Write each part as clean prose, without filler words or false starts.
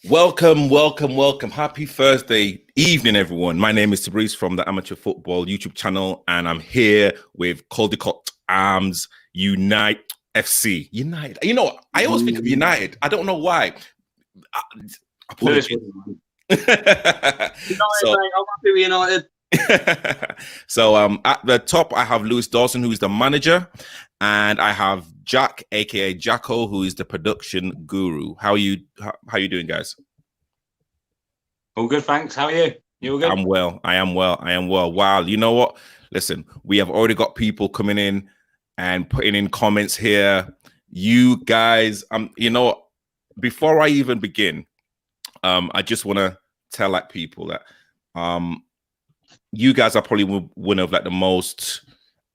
Welcome, welcome, welcome. Happy Thursday evening, everyone. My name is Tabrice from the Amateur Football YouTube channel, and I'm here with Caldecott Arms Unite FC. United. You know, I always think of United. I don't know why. Lewis, United, so, mate. I'm happy with United. So at the top, I have Lewis Dawson, who is the manager, and I have Jack, aka Jacko, who is the production guru. How are you doing, guys? All good, thanks. How are you? You all good? I'm well. I am well. Wow. You know what? Listen, we have already got people coming in and putting in comments here. You guys, you know, before I even begin, I just want to tell people that you guys are probably one of the most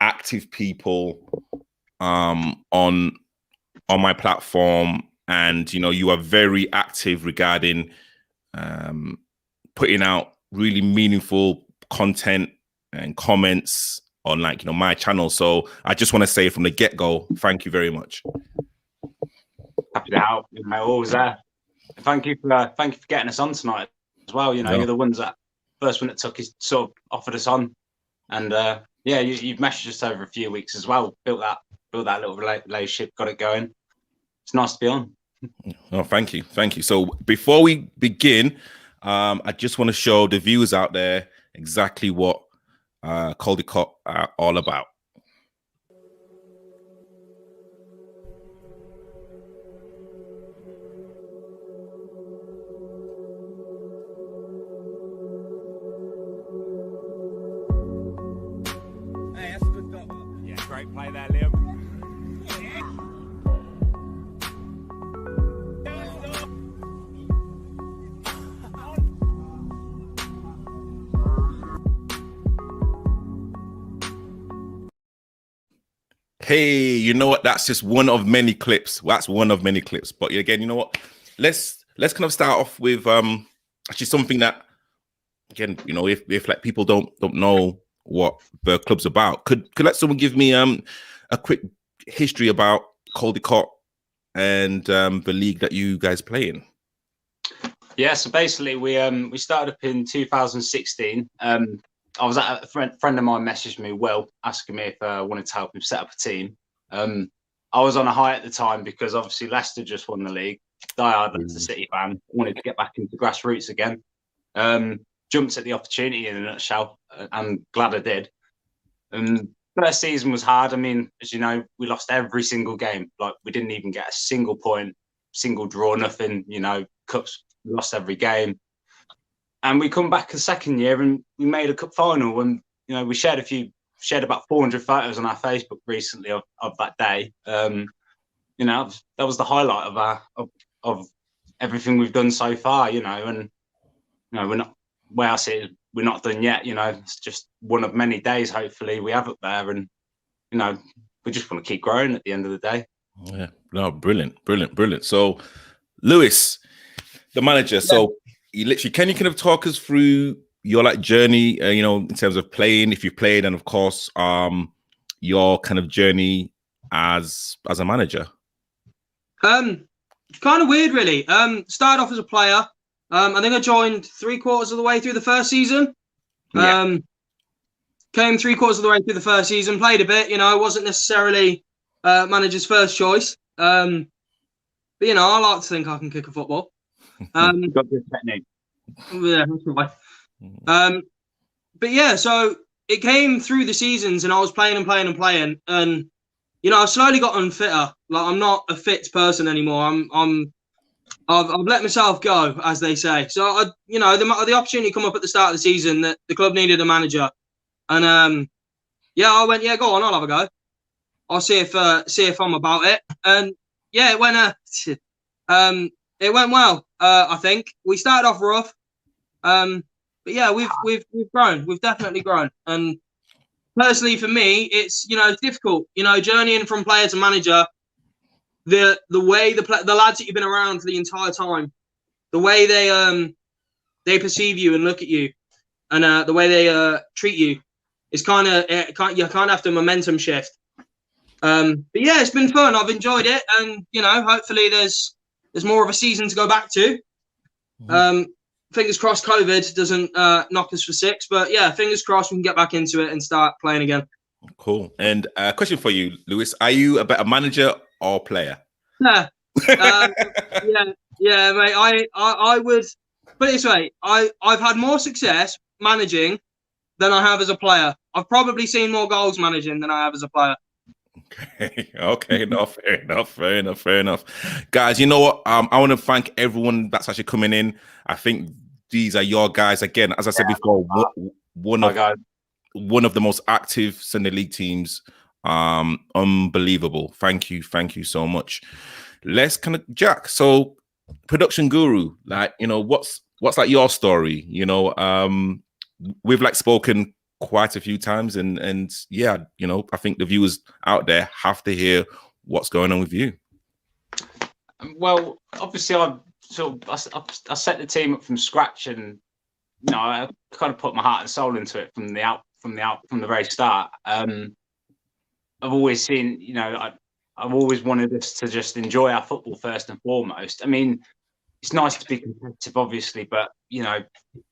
active people on my platform, and you know, you are very active regarding putting out really meaningful content and comments on my channel. So I just want to say from the get-go, thank you very much. Happy to help. Always there. Thank you for getting us on tonight as well. You know, You're the ones that first one that sort of offered us on, and yeah, you've messaged us over a few weeks as well. Built that little relationship, got it going. It's nice to be on. Oh, thank you. So before we begin, I just want to show the viewers out there exactly what Caldecott are all about. Hey, that's a good dot. Yeah, great play there, Liam. Hey, you know what? That's just one of many clips. That's one of many clips. But again, you know what? Let's kind of start off with actually something that, again, you know, if people don't know what the club's about, could let someone give me a quick history about Caldecott and the league that you guys play in? Yeah, so basically we started up in 2016. I was at a friend of mine messaged me, Will, asking me if I wanted to help him set up a team. I was on a high at the time because obviously Leicester just won the league. Diehard Leicester City fan, wanted to get back into grassroots again. Jumped at the opportunity in a nutshell. I'm glad I did. First season was hard. I mean, as you know, we lost every single game. Like, we didn't even get a single point, single draw, nothing. You know, cups, we lost every game. And we come back the second year and we made a cup final. And you know, we shared about 400 photos on our Facebook recently of that day. You know, that was the highlight of everything we've done so far. You know, and you know, we're not done yet. You know, it's just one of many days. Hopefully, we have up there, and you know, we just want to keep growing at the end of the day. Yeah, no, brilliant. So, Lewis, the manager. Yeah. So, you literally, can you kind of talk us through your journey? You know, in terms of playing, if you played, and of course, your kind of journey as a manager. Kind of weird, really. Started off as a player. I think I joined 3/4 of the way through the first season. Yeah. Came 3/4 of the way through the first season. Played a bit. You know, wasn't necessarily manager's first choice. But you know, I like to think I can kick a football. Got good technique. Yeah, that's right. But yeah, so it came through the seasons, and I was playing, and you know, I've slowly gotten fitter. Like, I'm not a fit person anymore. I've let myself go, as they say. So you know, the opportunity come up at the start of the season that the club needed a manager, and yeah, I went, yeah, go on, I'll have a go. I'll see if I'm about it. And yeah, it went well. I think we started off rough, but yeah, we've grown. We've definitely grown. And personally, for me, it's, you know, it's difficult. You know, journeying from player to manager. The way the lads that you've been around for the entire time, the way they perceive you and look at you, and the way they treat you, is you kind of have to momentum shift. But yeah, it's been fun. I've enjoyed it, and you know, hopefully there's more of a season to go back to. Fingers crossed COVID doesn't knock us for 6. But yeah, fingers crossed we can get back into it and start playing again. Cool. And a question for you, Lewis. Are you a better manager or player? Yeah. Yeah, mate. I would put it this way. I've had more success managing than I have as a player. I've probably seen more goals managing than I have as a player. Okay, no, fair enough. Guys, you know what? I want to thank everyone that's actually coming in. I think these are your guys. Again, as I said before, one of the most active Sunday League teams. Unbelievable. Thank you so much. Let's kind of Jack. So, production guru, like, you know, what's like your story? You know, we've like spoken quite a few times, and yeah, you know, I think the viewers out there have to hear what's going on with you. Well, obviously, I set the team up from scratch, and you know, I kind of put my heart and soul into it from the very start. I've always seen, you know, I've always wanted us to just enjoy our football first and foremost. I mean, it's nice to be competitive, obviously, but you know,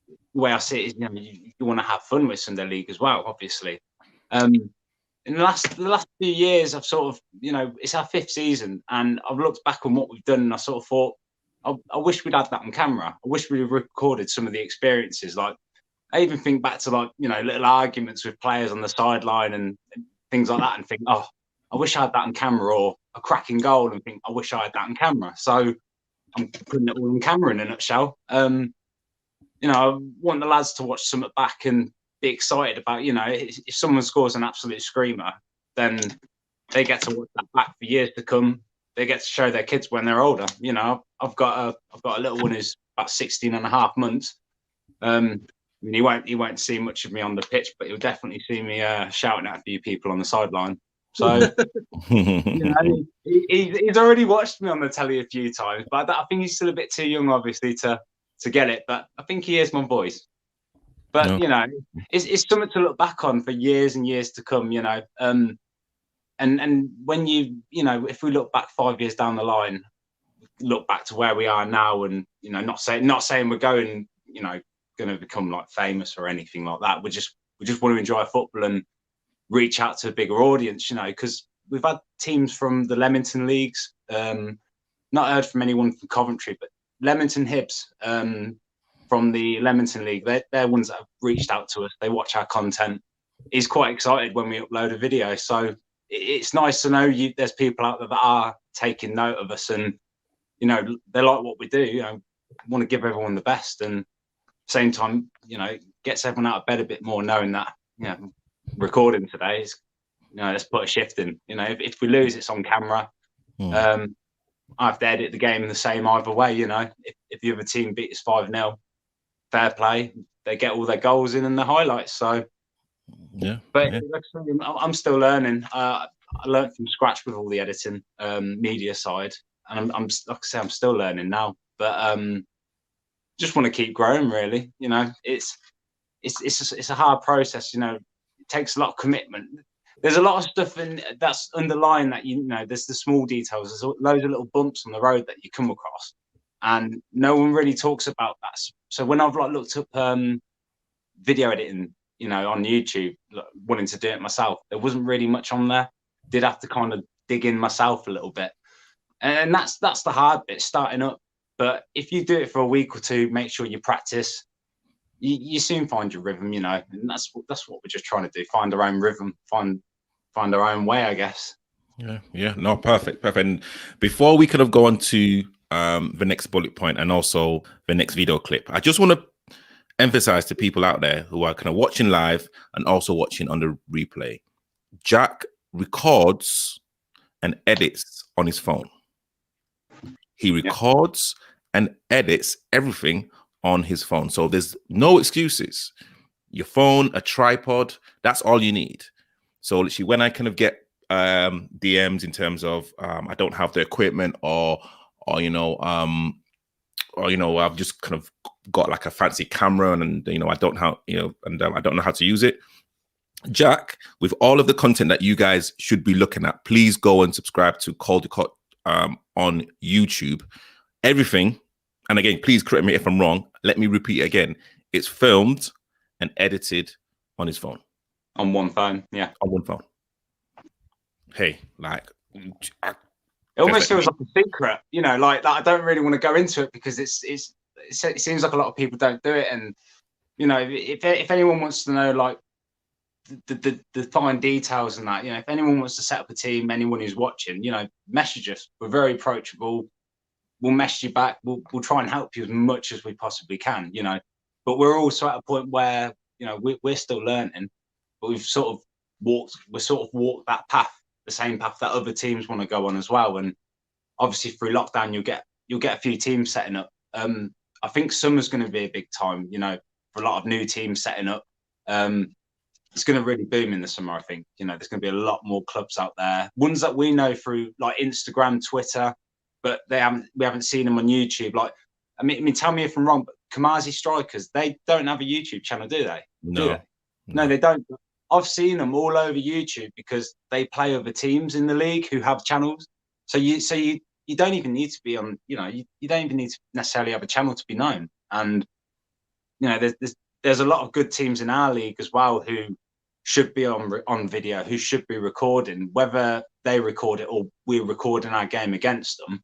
the way I see it is, you know, you want to have fun with Sunday League as well, obviously. In the last few years, I've sort of, you know, it's our 5th season, and I've looked back on what we've done, and I sort of thought, I wish we'd had that on camera. I wish we'd recorded some of the experiences. Like, I even think back to, like, you know, little arguments with players on the sideline and things like that, and think, oh, I wish I had that on camera, or a cracking goal, and think, I wish I had that on camera. So I'm putting it all on camera in a nutshell. You know, I want the lads to watch something back and be excited about, you know, if someone scores an absolute screamer, then they get to watch that back for years to come. They get to show their kids when they're older. You know, I've got a little one who's about 16 and a half months. I mean, he won't see much of me on the pitch, but he'll definitely see me shouting at a few people on the sideline. So you know, he's already watched me on the telly a few times, but I think he's still a bit too young, obviously, to get it. But I think he hears my voice. But no. You know, it's something to look back on for years and years to come. You know, and when you know, if we look back 5 years down the line, look back to where we are now, and you know, not saying we're going, you know, going to become like famous or anything like that. We just want to enjoy football and reach out to a bigger audience, you know, because we've had teams from the Leamington leagues, not heard from anyone from Coventry, but Leamington Hibs from the Leamington League, they're ones that have reached out to us. They watch our content. He's quite excited when we upload a video. So it's nice to know there's people out there that are taking note of us, and, you know, they like what we do. You know, want to give everyone the best, and same time, you know, gets everyone out of bed a bit more, knowing that, you know, recording today is, you know, let's put a shift in. You know, if we lose, it's on camera. I have to edit the game the same either way. You know, if the other team beat us 5-0, fair play, they get all their goals in and the highlights. So yeah, but yeah. I'm still learning. I learned from scratch with all the editing, media side, and I'm like I say, I'm still learning now. But just want to keep growing, really. You know, it's a hard process. You know, it takes a lot of commitment. There's a lot of stuff that's underlying that, you know, there's the small details. There's loads of little bumps on the road that you come across, and no one really talks about that. So when I've like looked up video editing, you know, on YouTube, like, wanting to do it myself, there wasn't really much on there. Did have to kind of dig in myself a little bit, and that's the hard bit, starting up. But if you do it for a week or two, make sure you practice, you soon find your rhythm, you know, and that's what we're just trying to do, find our own rhythm, find our own way, I guess. Yeah, no, perfect. And before we could have gone to the next bullet point and also the next video clip, I just want to emphasize to people out there who are kind of watching live and also watching on the replay, Jack records and edits on his phone. He records and edits everything on his phone. So there's no excuses. Your phone, a tripod, that's all you need. So literally, when I kind of get DMs in terms of I don't have the equipment, or you know, I've just kind of got like a fancy camera, and you know, I don't know how to use it. Jack, with all of the content that you guys should be looking at, please go and subscribe to Caldecott on YouTube. Everything and again, please correct me if I'm wrong. Let me repeat again. It's filmed and edited on his phone. On one phone, yeah. On one phone. Hey, like, it almost feels like a secret, you know. Like I don't really want to go into it because it seems like a lot of people don't do it, and you know, if anyone wants to know like the fine details and that, you know, if anyone wants to set up a team, anyone who's watching, you know, message us. We're very approachable. We'll message you back. We'll try and help you as much as we possibly can, you know. But we're also at a point where, you know, we're still learning, but we've sort of walked that path, the same path that other teams want to go on as well. And obviously through lockdown, you'll get a few teams setting up. I think summer's going to be a big time, you know, for a lot of new teams setting up. It's going to really boom in the summer, I think. You know, there's going to be a lot more clubs out there, ones that we know through like Instagram, Twitter, but we haven't seen them on YouTube. Like, I mean, tell me if I'm wrong, but Kamazi Strikers, they don't have a YouTube channel, do they? No. Do they? No, they don't. I've seen them all over YouTube because they play other teams in the league who have channels. So you don't even need to be on, you know, you don't even need to necessarily have a channel to be known. And, you know, there's a lot of good teams in our league as well who should be on video, who should be recording, whether they record it or we're recording our game against them.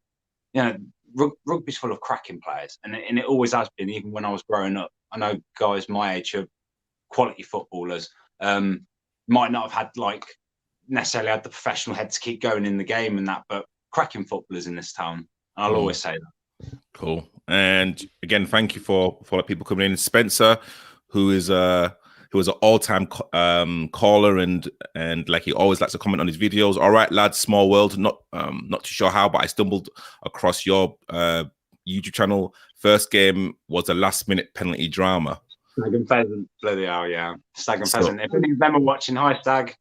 You know, rugby's full of cracking players, and it always has been, even when I was growing up. I know guys my age who are quality footballers, might not have had like necessarily had the professional head to keep going in the game and that, but cracking footballers in this town. And I'll always say that. Cool. And again, thank you for the people coming in. Spencer, who was an all-time caller and like he always likes to comment on his videos. All right, lads, small world. Not too sure how, but I stumbled across your YouTube channel. First game was a last-minute penalty drama. Stag and Pheasant, bloody hell, yeah. Stag and Pheasant. If any of them are watching, hi Stag.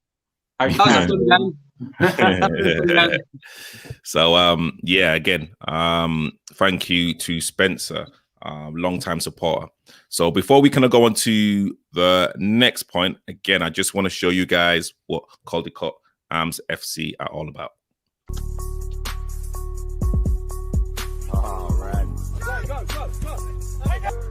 So yeah, again, thank you to Spencer, long-time supporter. So before we kind of go on to the next point, again, I just want to show you guys what Caldecott Arms FC are all about. Oh, man. Go.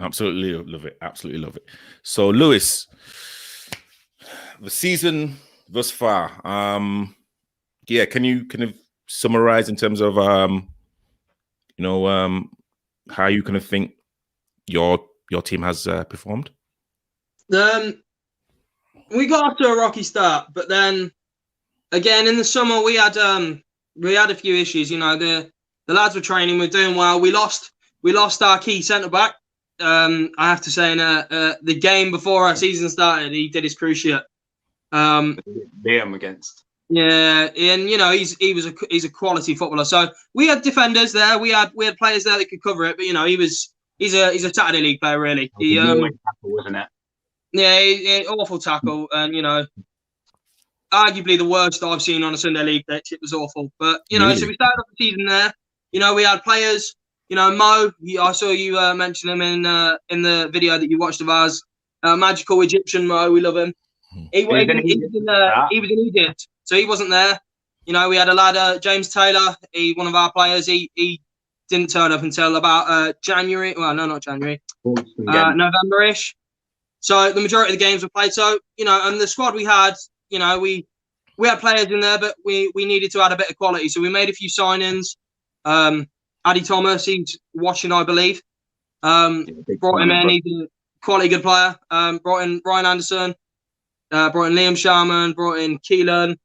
Absolutely love it. Absolutely love it. So, Lewis, the season thus far, yeah, can you kind of summarize in terms of, you know, how you kind of think your team has performed? We got off to a rocky start, but then again in the summer we had a few issues. You know, the lads were training, we're doing well. We lost our key centre back. I have to say, in the game before our season started, he did his cruciate. Liam against. Yeah, and you know he's a quality footballer. So we had defenders there. We had players there that could cover it. But you know he's a Saturday League player really. He tackle, wasn't it? Yeah, awful tackle, and you know, arguably the worst I've seen on a Sunday League pitch. It was awful. But you know, Really? so we started off the season there. You know, we had players. You know, Mo, I saw you mention him in the video that you watched of ours. Magical Egyptian Mo, we love him. He was in Egypt, so he wasn't there. You know, we had a lad, James Taylor, one of our players. He didn't turn up until about January. Well, no, not January. November-ish. So the majority of the games were played. So, you know, and the squad we had, you know, we had players in there, but we needed to add a bit of quality. So we made a few signings. Addy Thomas, he's watching, I believe. Brought him in. He's a quality good player. Brought in Ryan Anderson. Brought in Liam Sharman. Brought in Keelan.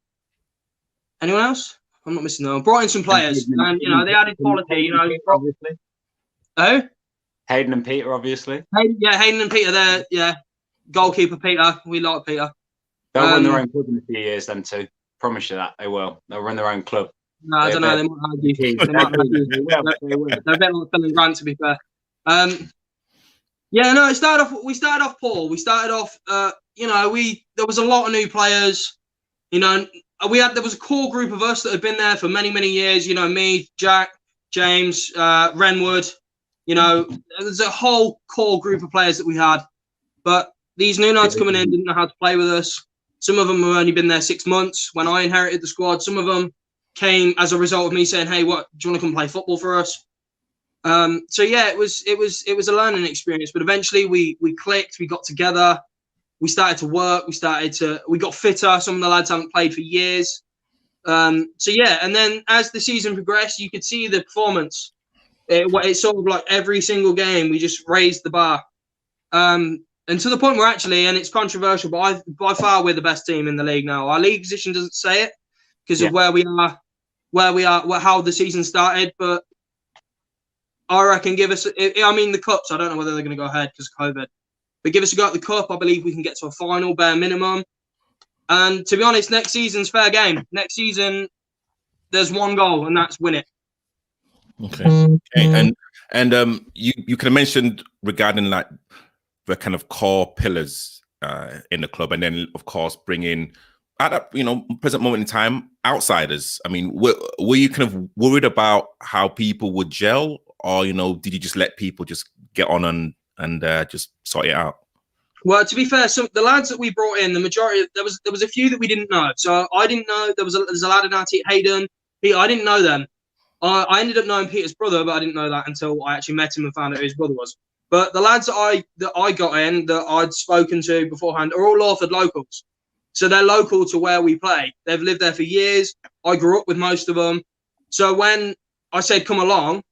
Anyone else? I'm not missing them. Brought in some players, and you know they added quality. You know, obviously. Oh, Hayden and Peter, obviously. Hayden and Peter there. Yeah, goalkeeper Peter. We like Peter. They'll run their own club in a few years, them two. Promise you that they will. They'll run their own club. No, I don't know. They might argue. They're a bit like Phil and Grant, to be fair. Yeah, no, it started off. We started off poor. We started off. There was a lot of new players. There was a core group of us that had been there for many, many years. Me, Jack, James, Renwood. There's a whole core group of players that we had. But these new lads coming in didn't know how to play with us. Some of them have only been there 6 months when I inherited the squad. Some of them came as a result of me saying, "Hey, what do you want to come play football for us?" It was a learning experience. But eventually we clicked. We got together. We started to work. We got fitter. Some of the lads haven't played for years. And then as the season progressed, you could see the performance. It's sort of like every single game we just raised the bar. And to the point where actually, and it's controversial, but by far we're the best team in the league now. Our league position doesn't say it because of where we are, how the season started. But I reckon the cups, I don't know whether they're going to go ahead because of COVID. But give us a go at the cup. I believe we can get to a final, bare minimum. And to be honest, next season's fair game. Next season, there's one goal, and that's win it. Okay. And you kind of mentioned regarding like the kind of core pillars in the club, and then of course bring in at that present moment in time outsiders. I mean, were you kind of worried about how people would gel, or did you just let people just get on and just sort it out? Well, to be fair, so the lads that we brought in, the majority, there was a few that we didn't know. So I didn't know there's a lad in our team, Hayden. I didn't know them. I ended up knowing Peter's brother, but I didn't know that until I actually met him and found out who his brother was. But the lads that I got in, that I'd spoken to beforehand, are all Lawford locals. So they're local to where we play. They've lived there for years. I grew up with most of them. So when I said come along,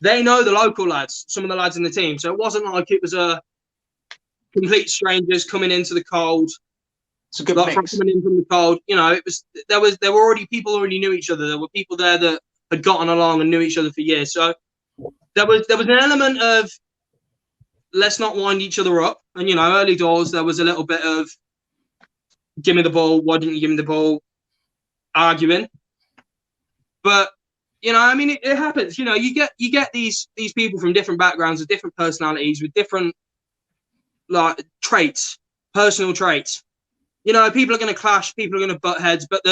they know the local lads, some of the lads in the team. So it wasn't like it was a complete strangers coming into the cold. It's a good mix. Coming in from the cold. It was there were already people already knew each other. There were people there that had gotten along and knew each other for years. So there was an element of let's not wind each other up. And early doors there was a little bit of give me the ball, why didn't you give me the ball? Arguing. But it happens. You get these people from different backgrounds with different personalities, with different traits, personal traits. People are going to clash, people are going to butt heads, but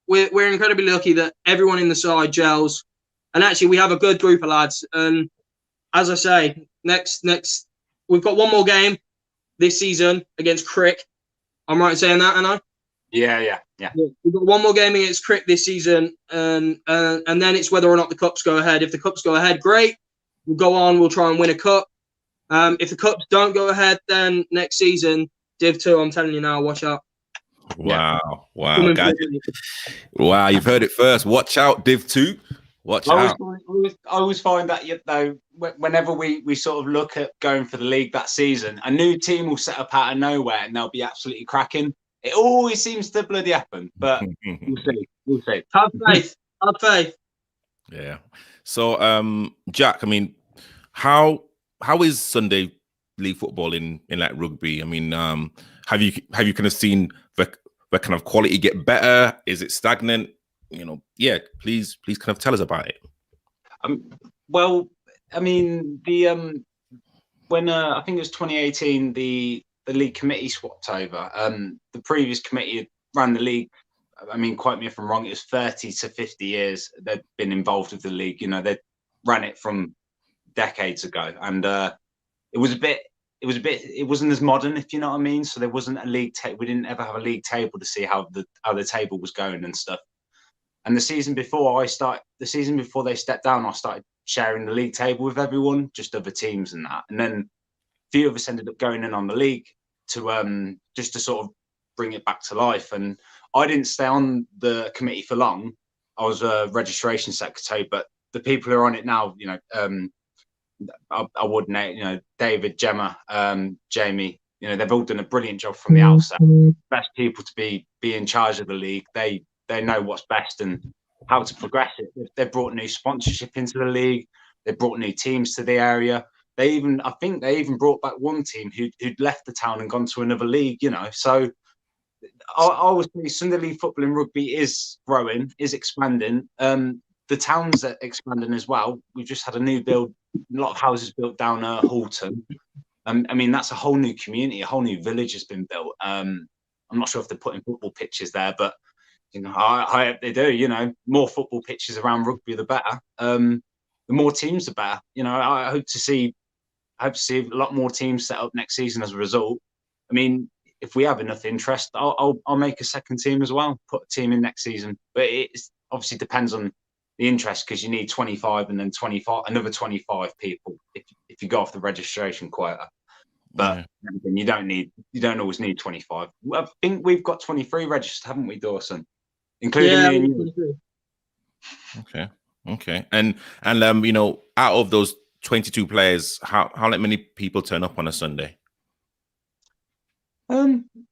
we're incredibly lucky that everyone in the side gels, and actually we have a good group of lads. And as I say, next we've got one more game this season against Crick. I'm right in saying that, Anna? Yeah. We've got one more game against Crick this season, and then it's whether or not the cups go ahead. If the cups go ahead, great. We'll go on. We'll try and win a cup. If the cups don't go ahead, then next season, Div 2, I'm telling you now, watch out. Wow, guys. Wow, you've heard it first. Watch out, Div 2. Watch out. I always find that, whenever we sort of look at going for the league that season, a new team will set up out of nowhere and they'll be absolutely cracking. It always seems to bloody happen, but we'll see. Have faith. Yeah. So, Jack, I mean, how is Sunday league football in like rugby? I mean, have you kind of seen the kind of quality get better? Is it stagnant? Please kind of tell us about it. Well, I mean, when I think it was 2018, the league committee swapped over. The previous committee had ran the league. I mean, quote me if I'm wrong, it was 30 to 50 years they'd been involved with the league. They ran it from decades ago, and it wasn't as modern, if you know what I mean. So there wasn't a league table. We didn't ever have a league table to see how the table was going and stuff. And the season before they stepped down, I started sharing the league table with everyone, just other teams and that. And then a few of us ended up going in on the league to just to sort of bring it back to life. And I didn't stay on the committee for long. I was a registration secretary, but the people who are on it now, I would name, David, Gemma, Jamie, they've all done a brilliant job from the outset. Best people to be in charge of the league. They know what's best and how to progress it. They've brought new sponsorship into the league. They brought new teams to the area. I think they even brought back one team who'd left the town and gone to another league, So I always say Sunday league football and rugby is growing, is expanding. The town's expanding as well. We've just had a new build, a lot of houses built down Halton. I mean, that's a whole new community, a whole new village has been built. I'm not sure if they're putting football pitches there, but I hope they do. More football pitches around rugby, the better. The more teams, the better. I hope to see a lot more teams set up next season as a result. I mean, if we have enough interest, I'll make a second team as well. Put a team in next season, but it obviously depends on the interest because you need 25 and then 25, another 25 people if you go off the registration quota. But you don't always need 25. I think we've got 23 registered, haven't we, Dawson? Including me and you. Okay. And out of those 22 players, how many people turn up on a Sunday?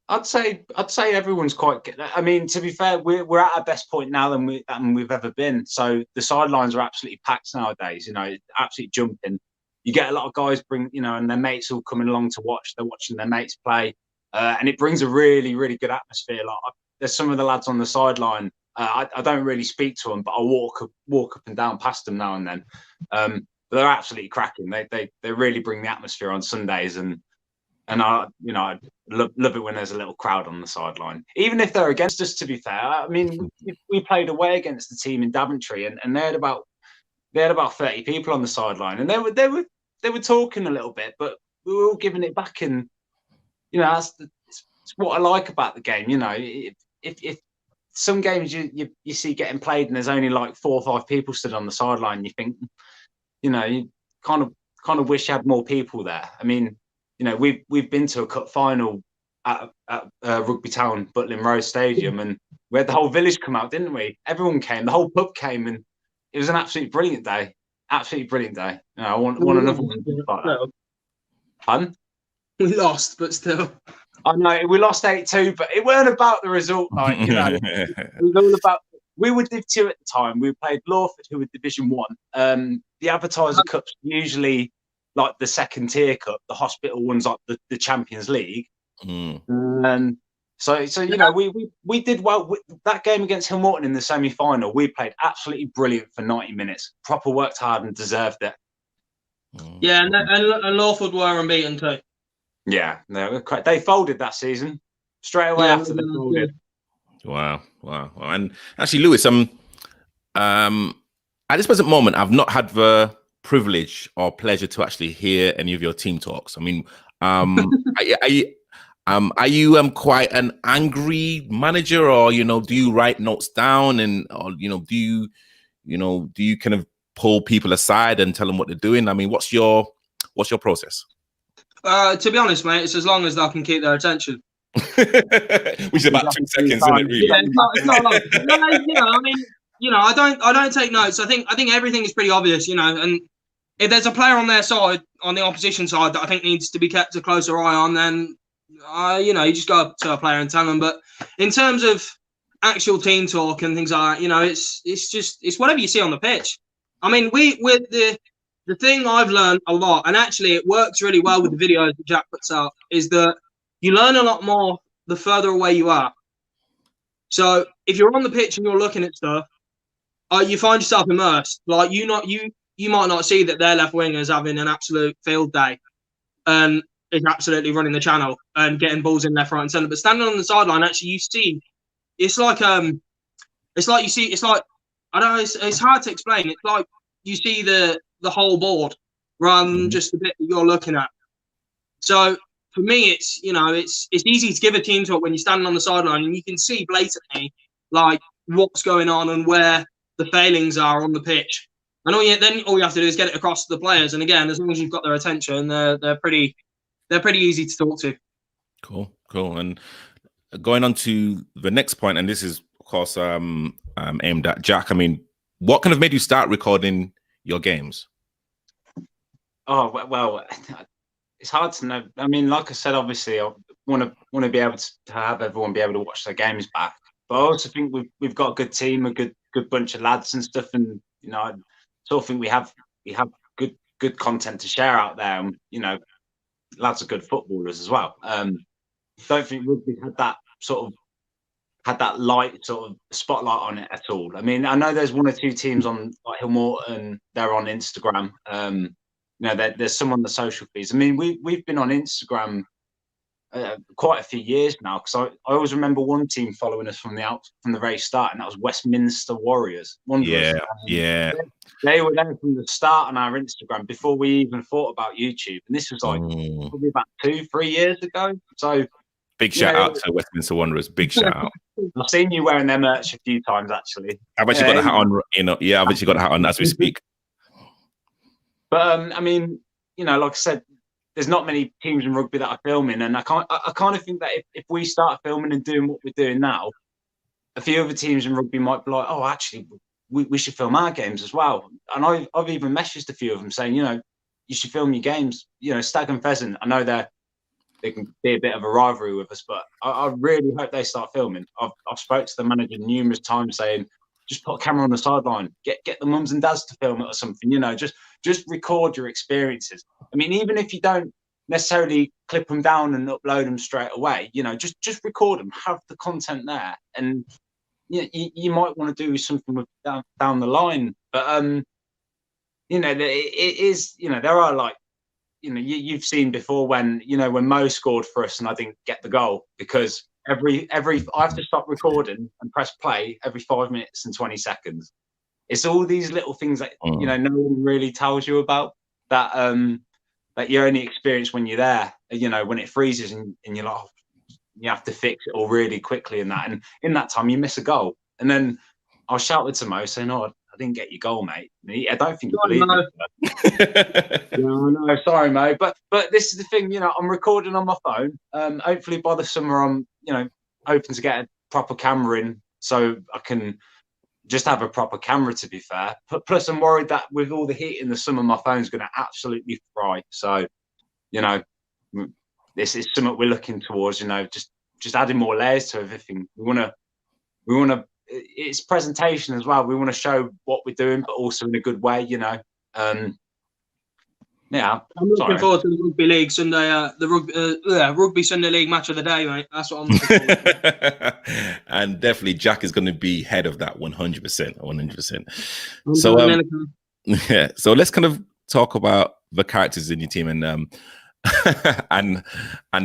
I'd say everyone's quite good. I mean, to be fair, we're at our best point now than we've ever been. So the sidelines are absolutely packed nowadays. Absolutely jumping. You get a lot of guys and their mates all coming along to watch. They're watching their mates play, and it brings a really, really good atmosphere. Like there's some of the lads on the sideline. I don't really speak to them, but I walk up and down past them now and then. But they're absolutely cracking. They really bring the atmosphere on Sundays, and I love it when there's a little crowd on the sideline, even if they're against us. To be fair, I mean, we played away against the team in Daventry, and they had about 30 people on the sideline, and they were talking a little bit, but we were all giving it back, and that's what I like about the game. If some games you see getting played and there's only like 4 or 5 people stood on the sideline, you think, you kind of wish you had more people there. I mean, we've been to a cup final at Rugby Town, Butlin Road Stadium, and we had the whole village come out, didn't we? Everyone came, the whole pub came, and it was an absolutely brilliant day. Absolutely brilliant day. I want another one like that. Fun. We lost, but still. I know we lost 8-2, but it weren't about the result. It was all about. We were Div 2 at the time. We played Lawford, who were Division 1. The Advertiser Cup's usually like the second tier cup. The hospital one's like the Champions League. And so we did well. That game against Hill Morton in the semi-final, we played absolutely brilliant for 90 minutes. Proper worked hard and deserved it. Yeah, and Lawford were unbeaten too. Yeah, they folded that season straight away after they folded. Wow. And actually, Lewis, at this present moment, I've not had the privilege or pleasure to actually hear any of your team talks. I mean, are you quite an angry manager, or do you write notes down, and or do you kind of pull people aside and tell them what they're doing? I mean, what's your process? To be honest, mate, it's as long as I can keep their attention. Which is about 2 seconds, isn't it? Really? Yeah, it's not long. No, I don't take notes. I think everything is pretty obvious, and if there's a player on their side, on the opposition side, that I think needs to be kept a closer eye on, then you just go up to a player and tell them. But in terms of actual team talk and things like that, it's whatever you see on the pitch. I mean, with the thing I've learned a lot, and actually it works really well with the videos that Jack puts out, is that you learn a lot more the further away you are. So if you're on the pitch and you're looking at stuff, you find yourself immersed. Like you might not see that their left wing is having an absolute field day, and is absolutely running the channel and getting balls in left, right, and centre. But standing on the sideline, actually, you see, it's like I don't know, it's hard to explain. It's like you see the whole board rather than just the bit that you're looking at. So for me, it's easy to give a team talk when you're standing on the sideline and you can see blatantly like what's going on and where the failings are on the pitch. And all you have to do is get it across to the players. And again, as long as you've got their attention, they're pretty easy to talk to. Cool. And going on to the next point, and this is of course aimed at Jack. I mean, what kind of made you start recording your games? Oh well, it's hard to know. I mean, like I said, obviously, I want to be able to have everyone be able to watch their games back. But I also think we've got a good team, a good bunch of lads and stuff, and I sort of think we have good content to share out there. And, lads are good footballers as well. Don't think rugby had that light sort of spotlight on it at all. I mean, I know there's 1 or 2 teams on like Hill Morton. They're on Instagram. you know, there's some on the social feeds. I mean, we've been on Instagram quite a few years now, because I always remember one team following us from the very start, and that was Westminster Warriors. Wanderers. Yeah. They were there from the start on our Instagram before we even thought about YouTube, and this was like probably about 2-3 years ago. So big shout out to Westminster Wanderers. Big shout out. I've seen you wearing their merch a few times, actually. I've actually got the hat on. You know, yeah, I've actually got the hat on as we speak. But I mean, you know, like I said, there's not many teams in rugby that are filming, and I kind of think that if we start filming and doing what we're doing now, a few other teams in rugby might be like, oh, actually, we should film our games as well. And I've even messaged a few of them saying, you know, you should film your games. You know, Stag and Pheasant, I know they can be a bit of a rivalry with us, but I really hope they start filming. I've spoke to the manager numerous times saying, just put a camera on the sideline, get the mums and dads to film it or something, you know, just record your experiences. I mean, even if you don't necessarily clip them down and upload them straight away, you know, just record them, have the content there, and you might want to do something with down the line. But you know, it is, you know, there are like, you know, you've seen before when, you know, when Mo scored for us and I didn't get the goal, because every I have to stop recording and press play every 5 minutes and 20 seconds. It's all these little things that you know, no one really tells you about, that that you only experience when you're there. You know, when it freezes and you're like, oh, you have to fix it all really quickly and that. And in that time, you miss a goal. And then I shouted to Mo saying, "Oh, I didn't get your goal, mate." I don't think you believe it. No, sorry, Mo. But this is the thing, you know, I'm recording on my phone. Hopefully by the summer, I'm, you know, hoping to get a proper camera in so I can just have a proper camera, to be fair. Plus, I'm worried that with all the heat in the summer, my phone's going to absolutely fry. So, you know, this is something we're looking towards, you know, just adding more layers to everything. We want to, it's presentation as well. We want to show what we're doing, but also in a good way, you know. Yeah, I'm looking forward to the rugby league Sunday, rugby Sunday league match of the day, mate. That's what I'm looking forward to. And definitely, Jack is going to be head of that 100%. 100%. So, yeah. So let's kind of talk about the characters in your team and and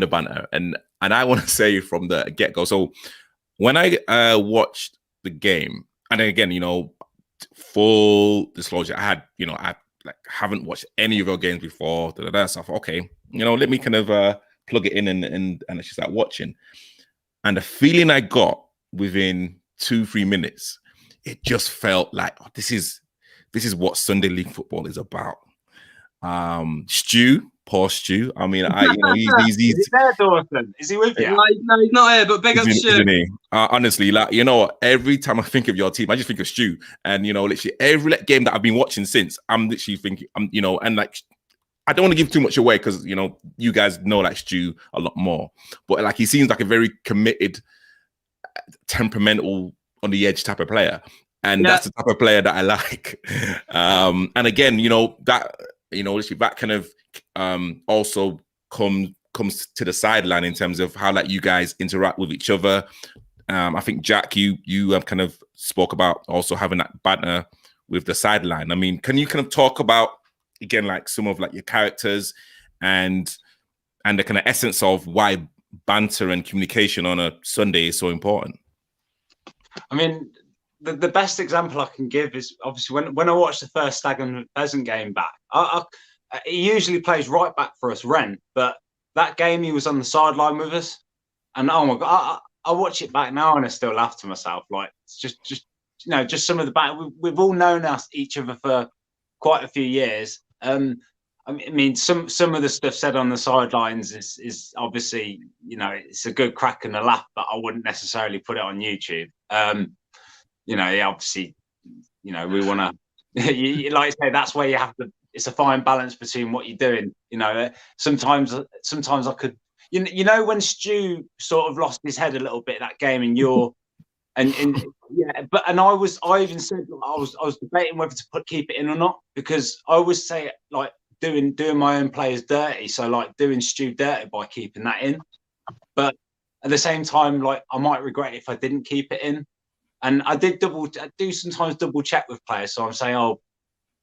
the banter. And I want to say from the get-go. So when I watched the game, and again, you know, full disclosure, I haven't watched any of your games before. So I thought, okay, you know, let me kind of plug it in and actually start watching. And the feeling I got within 2-3 minutes, it just felt like, oh, this is what Sunday League football is about. Stu, poor Stu. I mean, he's Is he there, Dawson? Is he with you? No, he's not here, but big up Stu. Honestly, like, you know, every time I think of your team, I just think of Stu. And, you know, literally every game that I've been watching since, I'm literally thinking, you know, and like, I don't want to give too much away because, you know, you guys know like Stu a lot more. But like, he seems like a very committed, temperamental, on the edge type of player. And that's the type of player that I like. And again, you know, that, you know, that kind of also comes to the sideline in terms of how like you guys interact with each other. I think Jack, you kind of spoke about also having that banter with the sideline. I mean, can you kind of talk about again like some of like your characters and the kind of essence of why banter and communication on a Sunday is so important? I mean, the best example I can give is obviously when I watched the first Stag and Pheasant game back. He usually plays right back for us, Ren, but that game he was on the sideline with us, and oh my god, I watch it back now and I still laugh to myself. Like, it's just you know, just some of the back. We've all known each other for quite a few years. I mean, some of the stuff said on the sidelines is obviously, you know, it's a good crack and a laugh, but I wouldn't necessarily put it on YouTube. You know, obviously, you know, we want to, like I say, that's where you have to. It's a fine balance between what you're doing. You know, sometimes I could, you know, when Stu sort of lost his head a little bit that game, and I even said I was debating whether to keep it in or not, because I always say like doing my own players dirty, so like doing Stu dirty by keeping that in, but at the same time, like I might regret it if I didn't keep it in. And I do sometimes double check with players. So I'm saying, oh,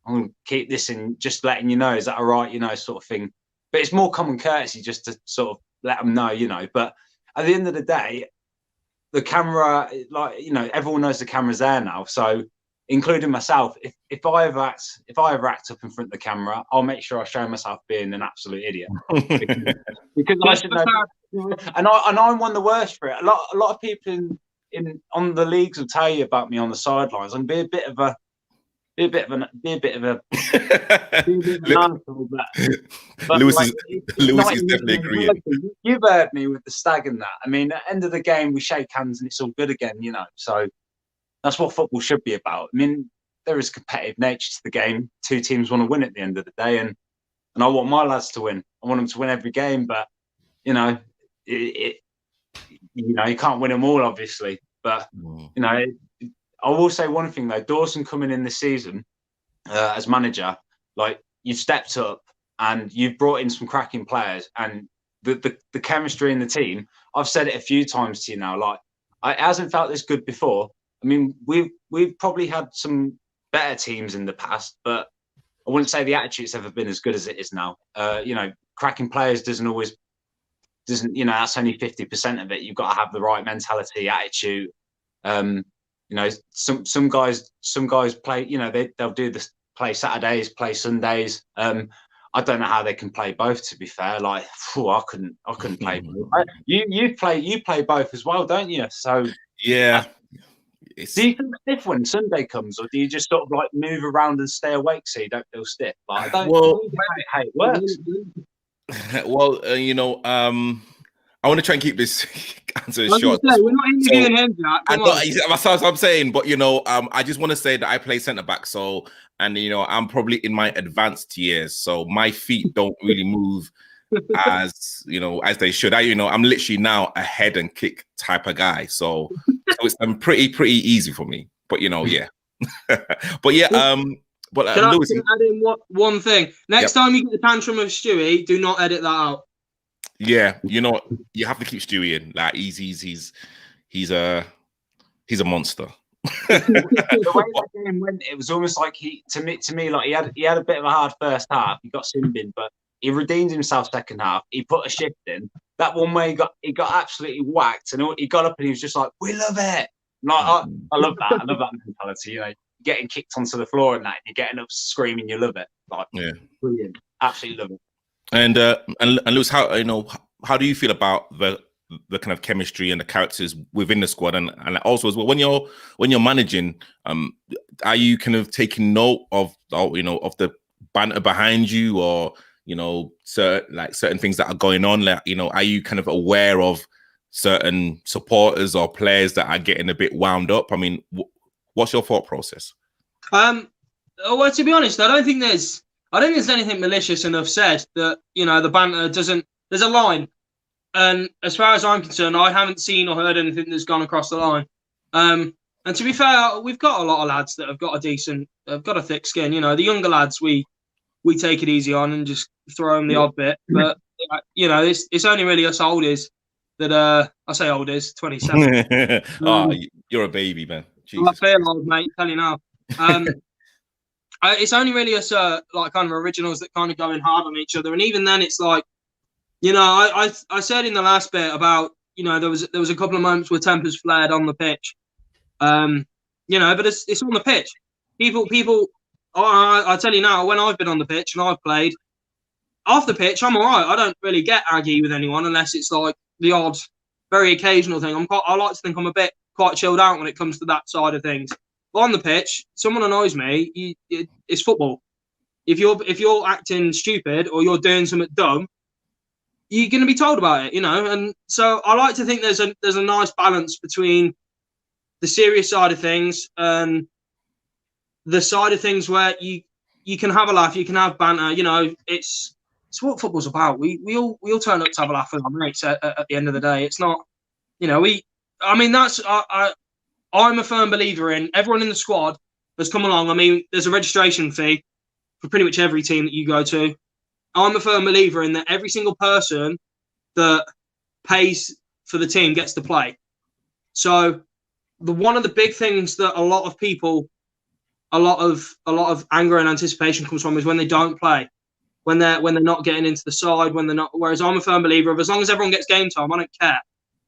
I'm going to keep this in, just letting you know, is that all right, you know, sort of thing. But it's more common courtesy just to sort of let them know, you know. But at the end of the day, the camera, like, you know, everyone knows the camera's there now. So, including myself, if I ever act up in front of the camera, I'll make sure I show myself being an absolute idiot because I should know. And I'm one of the worst for it. A lot of people in on the leagues will tell you about me on the sidelines and be a bit of a asshole, but Lewis like, is definitely agreeing. You've heard me with the stag and that. I mean, at the end of the game, we shake hands and it's all good again, you know. So that's what football should be about. I mean, there is competitive nature to the game. Two teams want to win at the end of the day, and I want my lads to win. I want them to win every game, but you know, you can't win them all, obviously. But you know, I will say one thing though: Dawson coming in this season as manager, like, you've stepped up and you've brought in some cracking players, and the chemistry in the team. I've said it a few times to you now, like, it hasn't felt this good before. I mean, we've probably had some better teams in the past, but I wouldn't say the attitude's ever been as good as it is now. You know, cracking players doesn't, you know, that's only 50% of it. You've got to have the right mentality, attitude. You know, some guys play, you know, they'll do this, play Saturdays, play Sundays. I don't know how they can play both, to be fair. Like, I couldn't play both. You play both as well, don't you? So yeah. Do you feel stiff when Sunday comes, or do you just sort of like move around and stay awake so you don't feel stiff? Like, I don't know how it works. Well, you know, I want to try and keep this answer short. We're not interviewing him, Jack. That's what I'm saying. But you know, I just want to say that I play centre back. So, and you know, I'm probably in my advanced years, so my feet don't really move as, you know, as they should. I'm literally now a head and kick type of guy. So it's pretty easy for me. But you know, yeah. But yeah, but Lewis, can I add in one thing? Next time you get the tantrum of Stewie, do not edit that out. Yeah, you know, you have to keep Stewie in. Like, he's a monster. The way that game went, it was almost like to me, like, he had a bit of a hard first half. He got simbin, but he redeemed himself second half. He put a shift in. That one where he got absolutely whacked, and he got up and he was just like, "We love it." Like, I love that. I love that mentality. You know, getting kicked onto the floor and that, and you're getting up screaming, you love it. Like, yeah, brilliant, absolutely love it. And Lewis, how do you feel about the kind of chemistry and the characters within the squad, and also as well when you're managing, are you kind of taking note of the banter behind you, or you know, certain things that are going on? Like, you know, are you kind of aware of certain supporters or players that are getting a bit wound up? I mean, what's your thought process? Well, to be honest, I don't think there's anything malicious enough said that, you know, the banter doesn't. There's a line, and as far as I'm concerned, I haven't seen or heard anything that's gone across the line. And to be fair, we've got a lot of lads that have got a thick skin. You know, the younger lads, we take it easy on and just throw them the odd bit. But you know, it's only really us oldies that I say oldies, 27. You're a baby, man. I feel old, mate. Tell you now. It's only really us like kind of originals that kind of go in hard on each other, and even then, it's like, you know, I said in the last bit about, you know, there was a couple of moments where tempers flared on the pitch, you know, but it's on the pitch. People. I tell you now, when I've been on the pitch and I've played off the pitch, I'm all right. I don't really get aggy with anyone unless it's like the odd, very occasional thing. I like to think I'm a bit quite chilled out when it comes to that side of things. But on the pitch, someone annoys me. It's football. If you're acting stupid or you're doing something dumb, you're going to be told about it, you know. And so I like to think there's a nice balance between the serious side of things and the side of things where you can have a laugh, you can have banter. You know, it's what football's about. We all turn up to have a laugh with our mates at the end of the day. It's not, you know, I'm a firm believer in everyone in the squad has come along. I mean, there's a registration fee for pretty much every team that you go to. I'm a firm believer in that every single person that pays for the team gets to play. So one of the big things that a lot of people a lot of anger and anticipation comes from is when they don't play, when they're not getting into the side, when they're not. Whereas I'm a firm believer of as long as everyone gets game time, I don't care.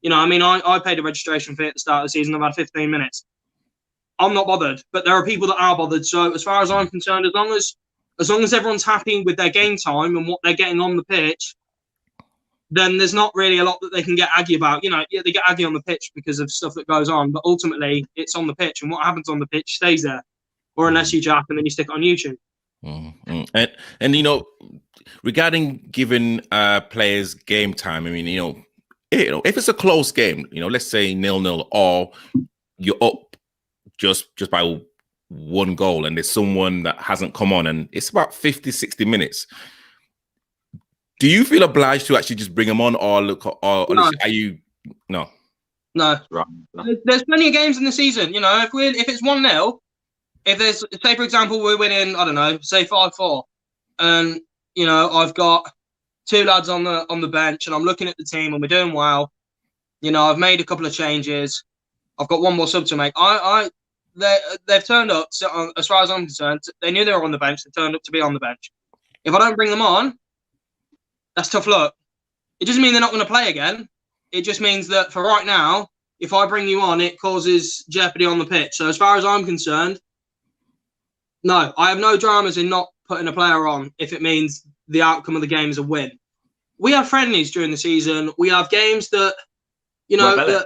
You know, I mean, I paid a registration fee at the start of the season. I've had 15 minutes. I'm not bothered, but there are people that are bothered. So as far as I'm concerned, as long as everyone's happy with their game time and what they're getting on the pitch, then there's not really a lot that they can get aggy about. You know, yeah, they get aggy on the pitch because of stuff that goes on, but ultimately it's on the pitch, and what happens on the pitch stays there. Or unless you jack and then you stick it on YouTube. Mm-hmm. And you know, regarding giving players game time, I mean, you know, if it's a close game, you know, let's say 0-0, or you're up just by one goal and there's someone that hasn't come on and it's about 50-60 minutes, do you feel obliged to actually just bring them on, or look, or No. are you no? Right. There's plenty of games in the season. You know, if it's 1-0, if there's, say for example, we're winning, I don't know, say 5-4, and you know I've got 2 lads on the bench, and I'm looking at the team and we're doing well. You know, I've made a couple of changes. I've got one more sub to make. They've turned up. So as far as I'm concerned, they knew they were on the bench. They turned up to be on the bench. If I don't bring them on, that's tough luck. It doesn't mean they're not going to play again. It just means that for right now, if I bring you on, it causes jeopardy on the pitch. So as far as I'm concerned, no, I have no dramas in not putting a player on if it means the outcome of the game is a win. We have friendlies during the season. We have games that, you know,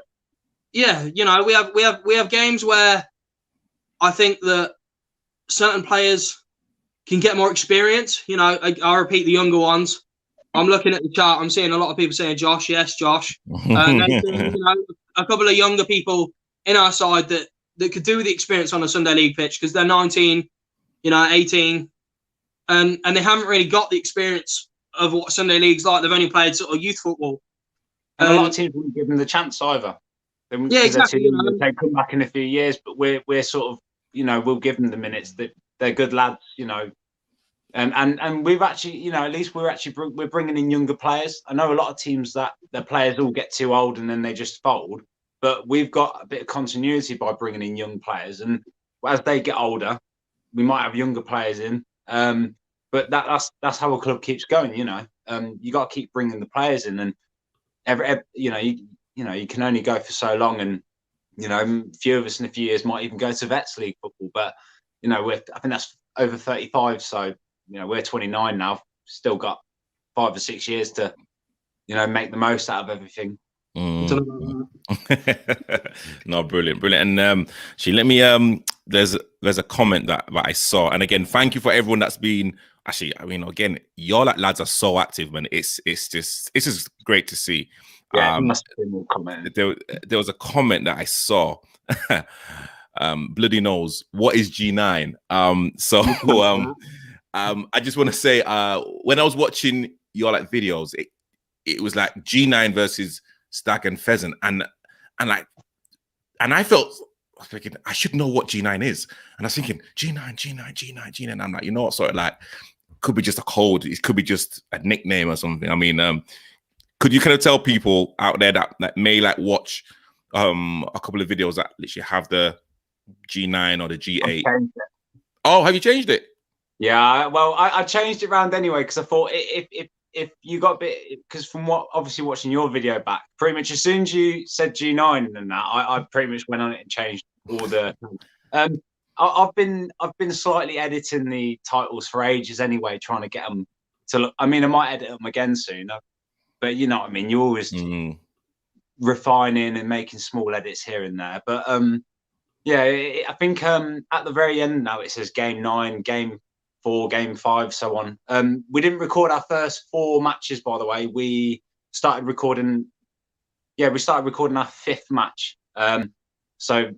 you know, we have games where I think that certain players can get more experience. You know, I repeat, the younger ones. I'm looking at the chart. I'm seeing a lot of people saying Josh. Yes, Josh. And then, you know, a couple of younger people in our side that could do the experience on a Sunday League pitch because they're 19, you know, 18, and they haven't really got the experience of what Sunday League's like. They've only played sort of youth football. And a lot of teams wouldn't give them the chance either. Yeah, exactly. You know, they come back in a few years, but we're sort of, you know, we'll give them the minutes. That they're good lads, you know. And we've actually, you know, at least we're bringing in younger players. I know a lot of teams that their players all get too old and then they just fold, but we've got a bit of continuity by bringing in young players. And as they get older, we might have younger players in. But that's how a club keeps going. You know, you got to keep bringing the players in, and every you know you can only go for so long. And you know, a few of us in a few years might even go to Vets League football. But you know, I think that's over 35. So you know, we're 29 now. Still got 5 or 6 years to, you know, make the most out of everything. No, brilliant. And let me there's a comment that I saw, and again, thank you for everyone that's been actually. I mean, again, your lads are so active, man. It's just great to see. Yeah, must have been more comment. There was a comment that I saw. Bloody knows what is G9. I just want to say, when I was watching your like videos, it was like G9 versus Stag and Pheasant, and I felt, I was thinking I should know what G9 is, and I was thinking G9. And I'm like, you know what, sort of like, could be just a code, it could be just a nickname or something. I mean, could you kind of tell people out there that may like watch a couple of videos that literally have the G9 or the G8? Oh, have you changed it? Yeah, well, I changed it around anyway because I thought if you got a bit, because from what obviously watching your video back, pretty much as soon as you said G9 and that, I pretty much went on it and changed all the. I've been slightly editing the titles for ages anyway, trying to get them to look. I mean, I might edit them again soon, but you know what I mean. You're always refining and making small edits here and there, but yeah, I think at the very end now it says Game 9, Game 4, Game 5, so on. We didn't record our first 4 matches, by the way. We started recording. Yeah, we started recording our 5th match. So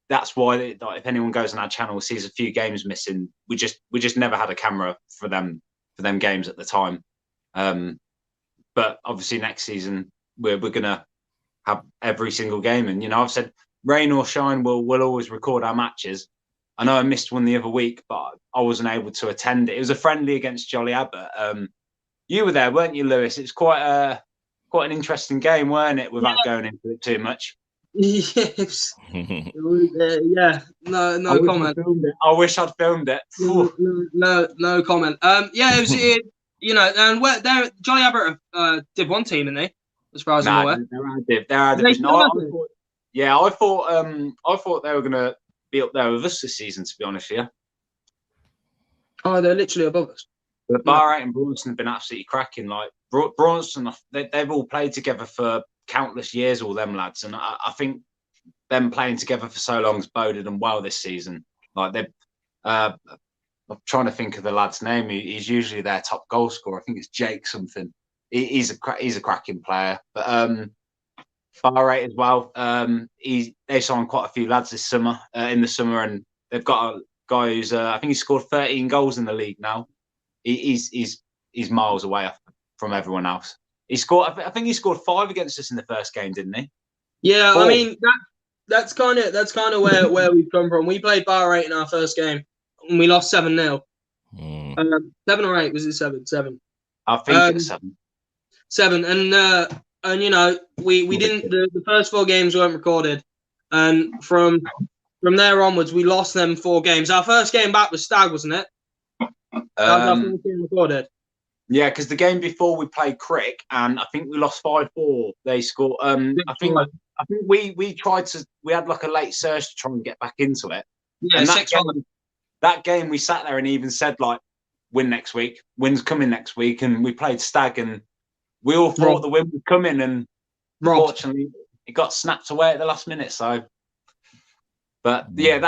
that's why, if anyone goes on our channel sees a few games missing, we just never had a camera for them games at the time. But obviously next season we're gonna have every single game, and you know, I've said rain or shine, we'll always record our matches. I know I missed one the other week, but I wasn't able to attend it. It was a friendly against Jolly Abbott. You were there, weren't you, Lewis? It's quite an interesting game, weren't it? Without going into it too much. Yes. Yeah. No comment. I wish I'd filmed it. No comment. Yeah, you know, and where there, Johnny Abbott did one team, didn't they? As far as I'm aware. They're our They division. still have it? I thought they were gonna be up there with us this season. To be honest, yeah. Oh, they're literally above us. But Barrett and Braunson have been absolutely cracking. Like Braunson, they've all played together for countless years, all them lads, and I think them playing together for so long has boded them well this season. Like they've, I'm trying to think of the lad's name. He's usually their top goal scorer. I think it's Jake something. He's a cracking player. But Barrett as well. They signed quite a few lads this summer in the summer, and they've got a guy who's I think he scored 13 goals in the league now. He's miles away from everyone else. He scored. I think he scored 5 against us in the first game, didn't he? Yeah, 4. I mean that's kind of where we've come from. We played Barrett in our first game, and we lost 7-0. 7 or 8 was it 7? 7. I think it's 7. 7, and you know we didn't. The first 4 games weren't recorded, and from there onwards we lost them 4 games. Our first game back was Stag, wasn't it? That was our first game recorded. Yeah, because the game before we played Crick, and I think we lost 5-4. They scored. I think we tried to. We had like a late surge to try and get back into it. Yeah, and 6-1. That game we sat there and even said like, "Win next week. Win's coming next week." And we played Stag, and we all thought the win was coming, and unfortunately it got snapped away at the last minute. So, but yeah,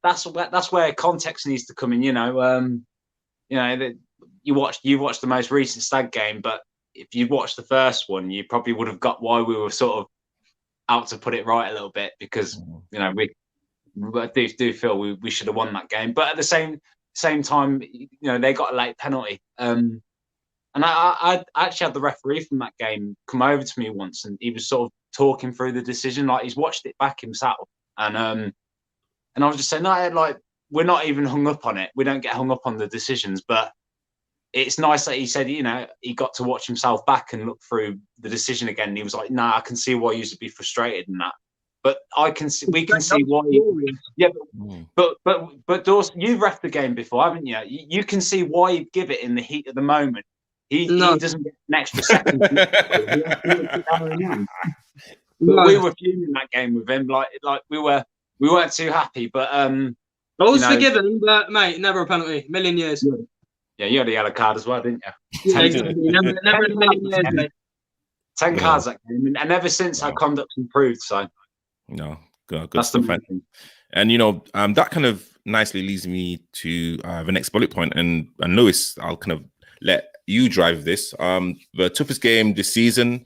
that's where context needs to come in. You know, you've watched the most recent Stag game, but if you'd watched the first one, you probably would have got why we were sort of out to put it right a little bit, because you know we do feel we should have won that game, but at the same time, you know, they got a late penalty, and I actually had the referee from that game come over to me once, and he was sort of talking through the decision, like he's watched it back himself, and I was just saying, no, like we're not even hung up on it. We don't get hung up on the decisions, but it's nice that he said, you know, he got to watch himself back and look through the decision again. And he was like, "Nah, I can see why you used to be frustrated in that." But we can see why. Yeah, but Dawson, you've reffed the game before, haven't you? You can see why he'd give it in the heat of the moment. He doesn't get an extra second. But we were fuming that game with him, like we weren't too happy. But I was forgiven, but mate, never a penalty. Million years. Yeah, you had a yellow card as well, didn't you? Yeah, exactly. Never in a million years, mate. 10 cards that game, and ever since our conduct's improved. So no, good that's stuff. the main thing. And you know, that kind of nicely leads me to the next bullet point. And Lewis, I'll kind of let you drive this. The toughest game this season,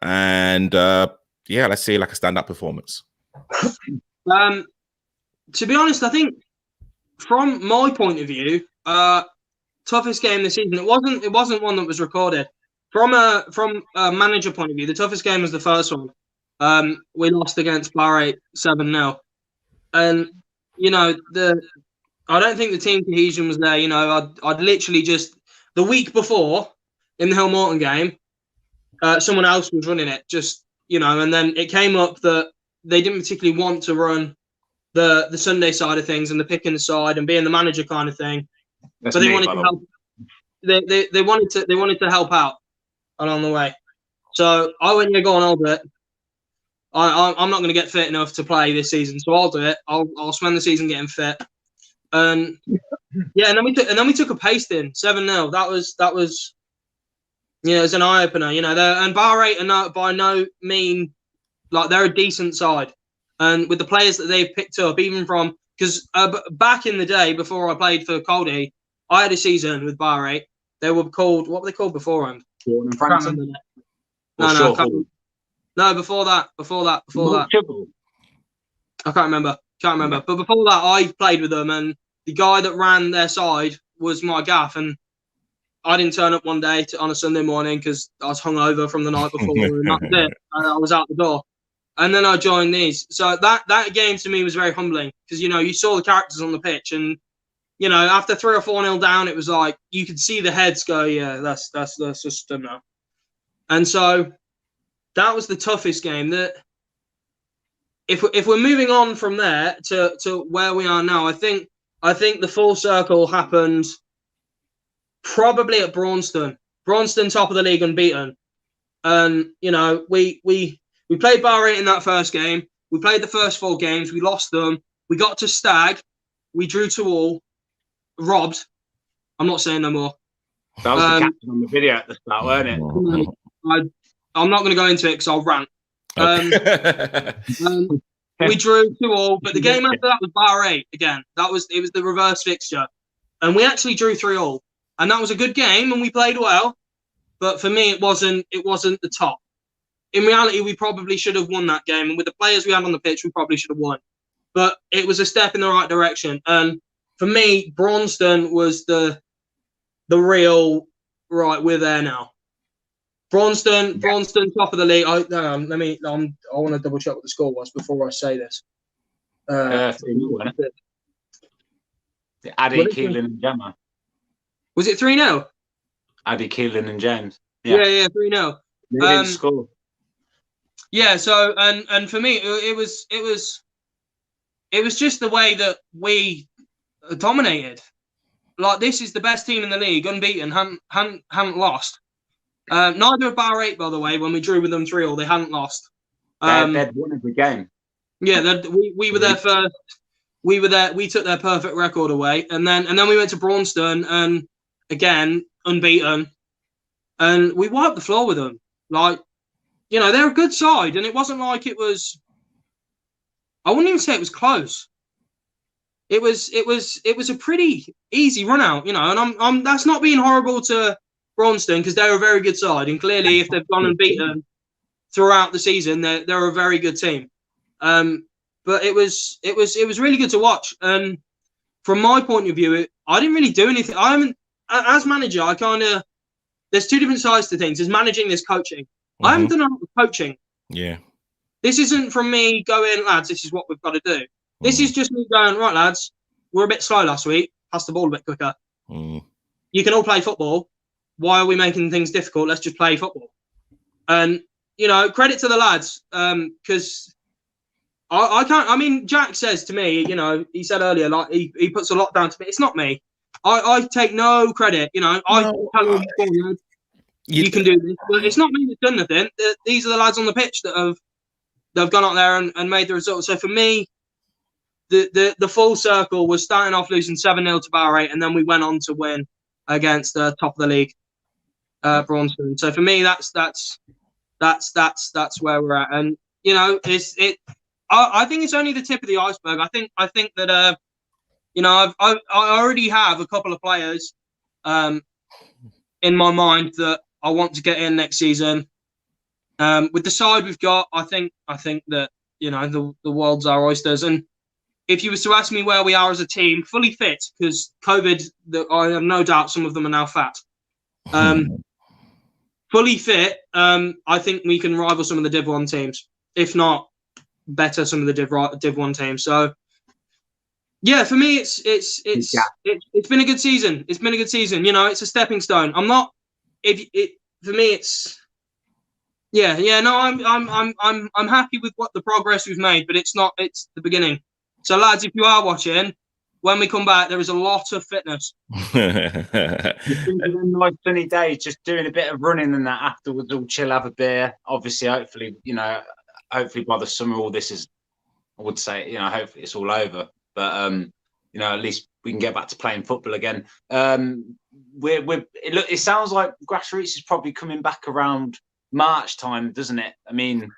and yeah, let's say like a stand-up performance. To be honest, I think from my point of view, toughest game this season. It wasn't one that was recorded. From a manager point of view, the toughest game was the first one. We lost against Barrett 7-0, and you know I don't think the team cohesion was there. You know, I'd literally just the week before in the Hill Morton game, someone else was running it. Just you know, and then it came up that they didn't particularly want to run the Sunday side of things and the picking side and being the manager kind of thing. But they wanted to help. They wanted to help out along the way. So I went, yeah, go on, I'll do it. I'm not going to get fit enough to play this season, so I'll do it. I'll spend the season getting fit. And yeah, and then we took a pasting 7-0. That was you know, it's an eye opener. You know, and Barrett are by no mean like they're a decent side, and with the players that they've picked up, even from because back in the day before I played for Caldecott, I had a season with Barrett. They were called, what were they called beforehand? No, before that. I can't remember. But before that, I played with them, and the guy that ran their side was my gaff, and I didn't turn up one day on a Sunday morning because I was hungover from the night before, and that's it. I was out the door. And then I joined these. So that game to me was very humbling because, you know, you saw the characters on the pitch, and you know, after 3 or 4-0 down, it was like you could see the heads go, yeah, that's the system now. And so that was the toughest game. That if we're moving on from there to where we are now, I think the full circle happened probably at Braunston. Braunston, top of the league, unbeaten. And you know, we played Bahrain in that first game. We played the first 4 games. We lost them. We got to Stag. We drew 2-2. Robbed. I'm not saying no more. That was the captain on the video at the start, weren't it? I'm not going to go into it because I'll rant. Okay. We drew 2-2, but the game after that was Bahrain again. It was the reverse fixture, and we actually drew 3-3, and that was a good game, and we played well. But for me, it wasn't the top. In reality, we probably should have won that game, and with the players we had on the pitch, we probably should have won. But it was a step in the right direction, and for me, Braunston was the real right. We're there now. Braunston, top of the league. I want to double check what the score was before I say this. Addy, Keelan, and Gemma. Was it 3-0? Addy, Keelan, and James. Yeah, 3-0. They didn't score. Yeah. So and for me, it was just the way that we dominated. Like, this is the best team in the league, unbeaten, hadn't lost. Neither of Bahrain, by the way, when we drew with them 3-3, they hadn't lost. They'd won every game. Yeah, we were there first. We were there. We took their perfect record away, and then we went to Braunston, and again unbeaten, and we wiped the floor with them. Like, you know, they're a good side, and it wasn't like it was. I wouldn't even say it was close. It was a pretty easy run out, you know, and I'm that's not being horrible to Braunston, because they're a very good side, and clearly if they've gone unbeaten throughout the season, they're a very good team. But it was really good to watch, and from my point of view, I didn't really do anything. I haven't, as manager, I kind of, there's 2 different sides to things. There's managing, there's coaching. I haven't done a lot of coaching. Yeah. This isn't from me going, lads, this is what we've got to do. This is just me going, right, lads, we're a bit slow last week. Pass the ball a bit quicker. You can all play football. Why are we making things difficult? Let's just play football. And, you know, credit to the lads, because I can't. I mean, Jack says to me, you know, he said earlier, like, he puts a lot down to me. It's not me. I take no credit. You know, I tell him, you can do this. But it's not me that's done nothing. These are the lads on the pitch that have gone out there and made the result. So for me, the full circle was starting off losing 7-0 to Bahrain, and then we went on to win against the top of the league, Braunston. So for me, that's where we're at. And you know, I think it's only the tip of the iceberg. I think that you know, I already have a couple of players in my mind that I want to get in next season. With the side we've got, I think that, you know, the world's our oysters. And if you was to ask me where we are as a team, fully fit, because COVID, I have no doubt some of them are now fat. Fully fit, I think we can rival some of the Div 1 teams, if not better some of the Div 1 teams. So yeah, for me, it's been a good season. It's been a good season. You know, it's a stepping stone. I'm not. For me, it's. Yeah. No, I'm happy with what the progress we've made, but it's not. It's the beginning. So, lads, if you are watching, when we come back, there is a lot of fitness. Nice sunny days, just doing a bit of running and that afterwards. We'll chill, have a beer. Obviously, hopefully, you know, hopefully by the summer, all this is. I would say, you know, hopefully it's all over. But you know, at least we can get back to playing football again. It sounds like grassroots is probably coming back around March time, doesn't it? I mean,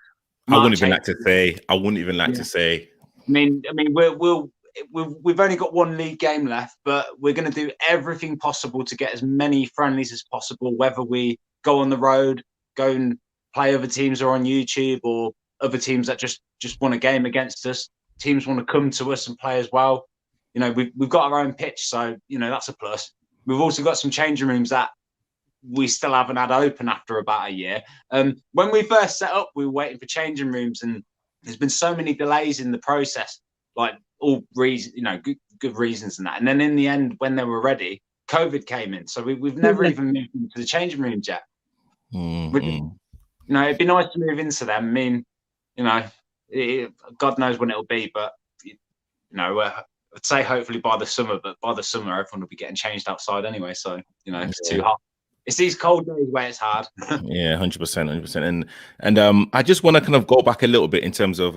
I wouldn't even like to say. To say. I mean, we've only got 1 league game left, but we're going to do everything possible to get as many friendlies as possible. Whether we go on the road, go and play other teams, or on YouTube, or other teams that just won a game against us. Teams want to come to us and play as well. You know, we've got our own pitch, so you know that's a plus. We've also got some changing rooms that we still haven't had open after about a year. When we first set up, we were waiting for changing rooms, and there's been so many delays in the process, like all reason, you know, good reasons and that. And then in the end, when they were ready, COVID came in, so we've never even moved into the changing rooms yet. You know, it'd be nice to move into them. I mean, you know, God knows when it'll be, but you know, I'd say hopefully by the summer. But by the summer, everyone will be getting changed outside anyway. So you know, if it's too hot. It's these cold days where it's hard. Yeah, 100%, 100%. And I just want to kind of go back a little bit in terms of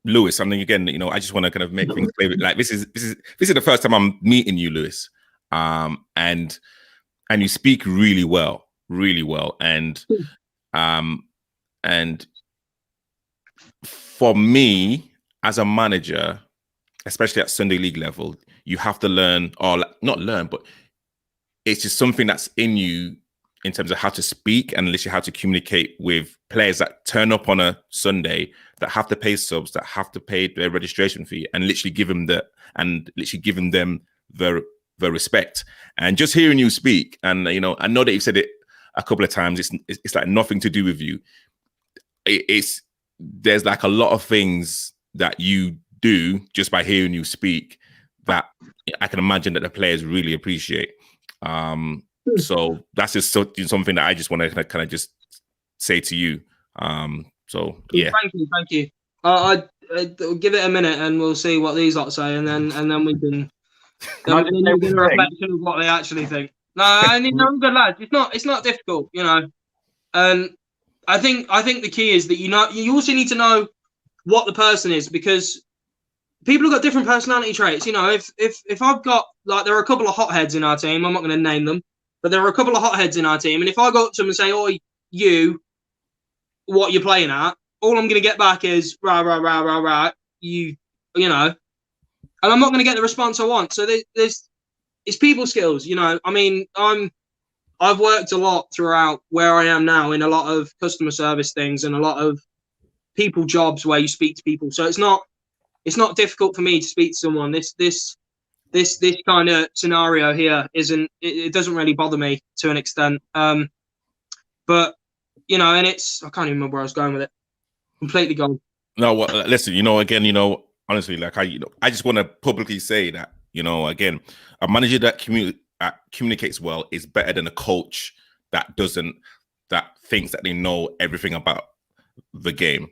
Lewis. I mean, again, you know, I just want to kind of make things clear. Like this is the first time I'm meeting you, Lewis. And you speak really well, and for me as a manager, especially at Sunday League level, you have to learn, or not learn, but it's just something that's in you in terms of how to speak and literally how to communicate with players that turn up on a Sunday, that have to pay subs, that have to pay their registration fee, and literally give them the respect. And just hearing you speak, and you know, I know that you've said it a couple of times, it's like nothing to do with you. There's like a lot of things that you do just by hearing you speak that I can imagine that the players really appreciate. So that's just something that I just want to kind of just say to you. So yeah, thank you. I'll give it a minute and we'll see what these lot say, and then we can then we can do a reflection of what they actually think. No, I mean, no, good lads. It's not difficult, you know. And I think the key is that you also need to know what the person is, because people have got different personality traits. You know, if I've got, like, there are a couple of hotheads in our team. I'm not going to name them, but there are a couple of hotheads in our team. And if I go up to them and say, "Oh, you, what you're playing at?" all I'm going to get back is rah rah rah rah rah. You know, and I'm not going to get the response I want. So it's people skills. You know, I mean, I've worked a lot throughout where I am now in a lot of customer service things and a lot of people jobs where you speak to people. So it's not difficult for me to speak to someone. This kind of scenario here it doesn't really bother me to an extent. But you know, and I can't even remember where I was going with it. Completely gone. No, well, listen, you know, again, you know, honestly, like I just want to publicly say that, you know, again, a manager that communicates well is better than a coach that thinks that they know everything about the game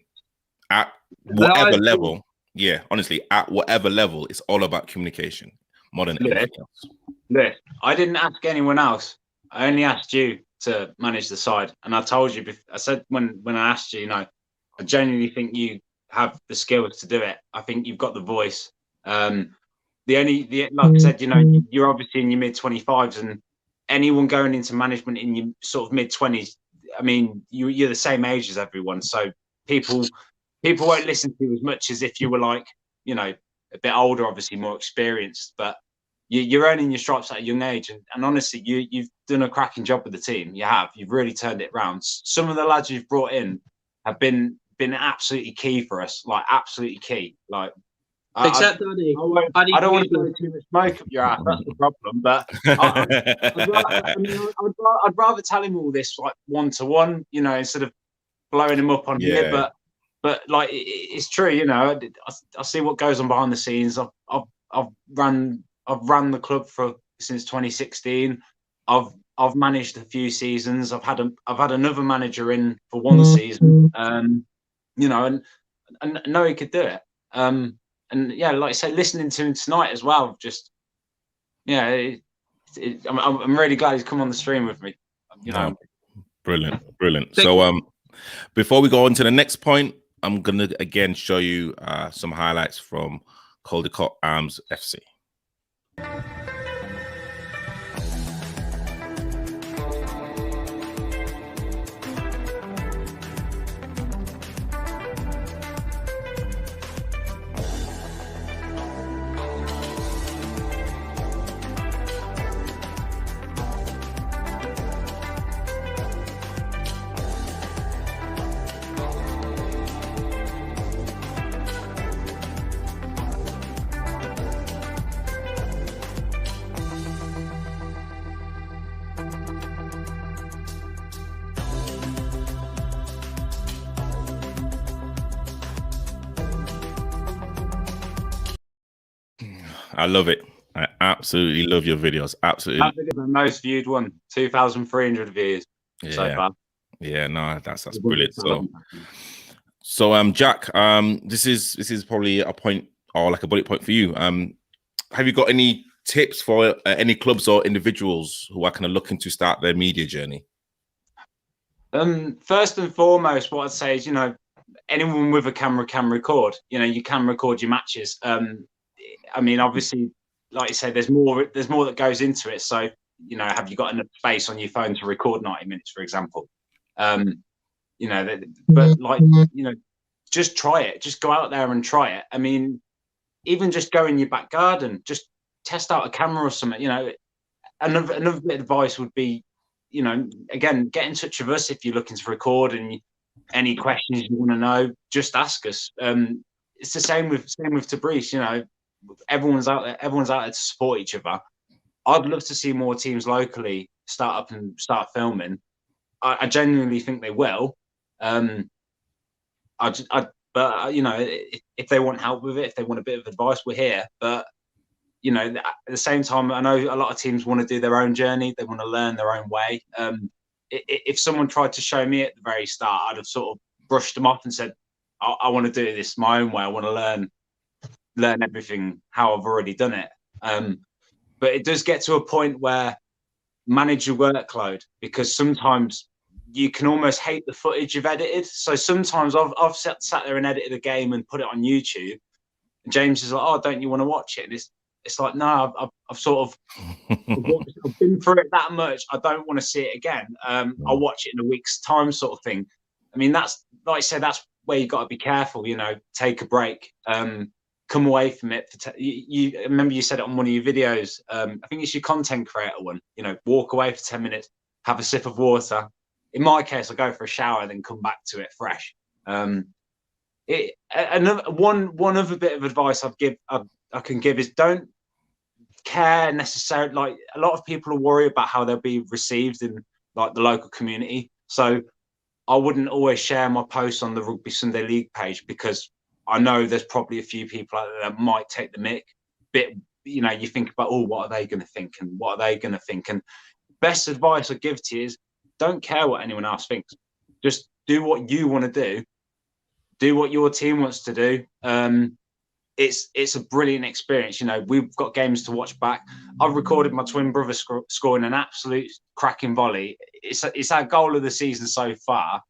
at whatever level. Yeah, honestly, at whatever level, it's all about communication more than anything else. Look, I didn't ask anyone else. I only asked you to manage the side, and I told you. I said when I asked you, you know, I genuinely think you have the skills to do it. I think you've got the voice. Like I said, you know, you're obviously in your mid-25s, and anyone going into management in your sort of mid-20s, I mean, you're the same age as everyone. So people won't listen to you as much as if you were, like, you know, a bit older, obviously more experienced. But you're earning your stripes at a young age, and honestly, you've done a cracking job with the team. You've really turned it around. Some of the lads you've brought in have been absolutely key for us, like absolutely key. Like, except Daddy. I don't want to blow too much smoke up your ass. That's the problem. But I'd rather tell him all this, like, one-to-one, you know, instead of blowing him up on here. But like, it's true, you know. I see what goes on behind the scenes. I've run the club since 2016. I've managed a few seasons. I've had another manager in for one season. You know, and I know he could do it. And yeah, like I say, listening to him tonight as well, just I'm really glad he's come on the stream with me. You know, brilliant. So before we go on to the next point, I'm gonna again show you some highlights from Caldecott Arms FC. I love it. I absolutely love your videos. Absolutely. That's the most viewed one. 2,300 views so far. Yeah, no, that's brilliant. So Jack, this is probably a point or like a bullet point for you. Have you got any tips for any clubs or individuals who are kind of looking to start their media journey? First and foremost, what I'd say is, anyone with a camera can record. You can record your matches. I mean, obviously, like you say, there's more that goes into it. So, have you got enough space on your phone to record 90 minutes, for example? But like, just try it. Just go out there and try it. I mean, even just go in your back garden, just test out a camera or something. Another bit of advice would be, again, get in touch with us if you're looking to record and any questions you want to know, just ask us. It's the same with Tabriz. Everyone's out there to support each other. I'd love to see more teams locally start up and start filming. I genuinely think they will. But if they want help with it, if they want a bit of advice, we're here. But at the same time, I know a lot of teams want to do their own journey. They want to learn their own way. If someone tried to show me at the very start, I'd have sort of brushed them off and said, I want to do this my own way. I want to learn everything how I've already done it. But it does get to a point where manage your workload, because sometimes you can almost hate the footage you've edited. So sometimes I've sat there and edited a game and put it on YouTube. And James is like, "Oh, don't you want to watch it?" And it's like, no, I've sort of I've been through it that much. I don't want to see it again. I'll watch it in a week's time, sort of thing. I mean, that's, like I said, that's where you've got to be careful. Take a break. Come away from it. I remember you said it on one of your videos. I think it's your content creator one. Walk away for 10 minutes, have a sip of water. In my case, I go for a shower, then come back to it fresh. Another one other bit of advice I can give is, don't care necessarily. Like, a lot of people are worried about how they'll be received in like the local community. So I wouldn't always share my posts on the Rugby Sunday League page, because I know there's probably a few people out there that might take the mick. You think about, what are they going to think, and what are they going to think? And best advice I give to you is, don't care what anyone else thinks. Just do what you want to do. Do what your team wants to do. It's a brilliant experience. We've got games to watch back. I've recorded my twin brother scoring an absolute cracking volley. It's our goal of the season so far.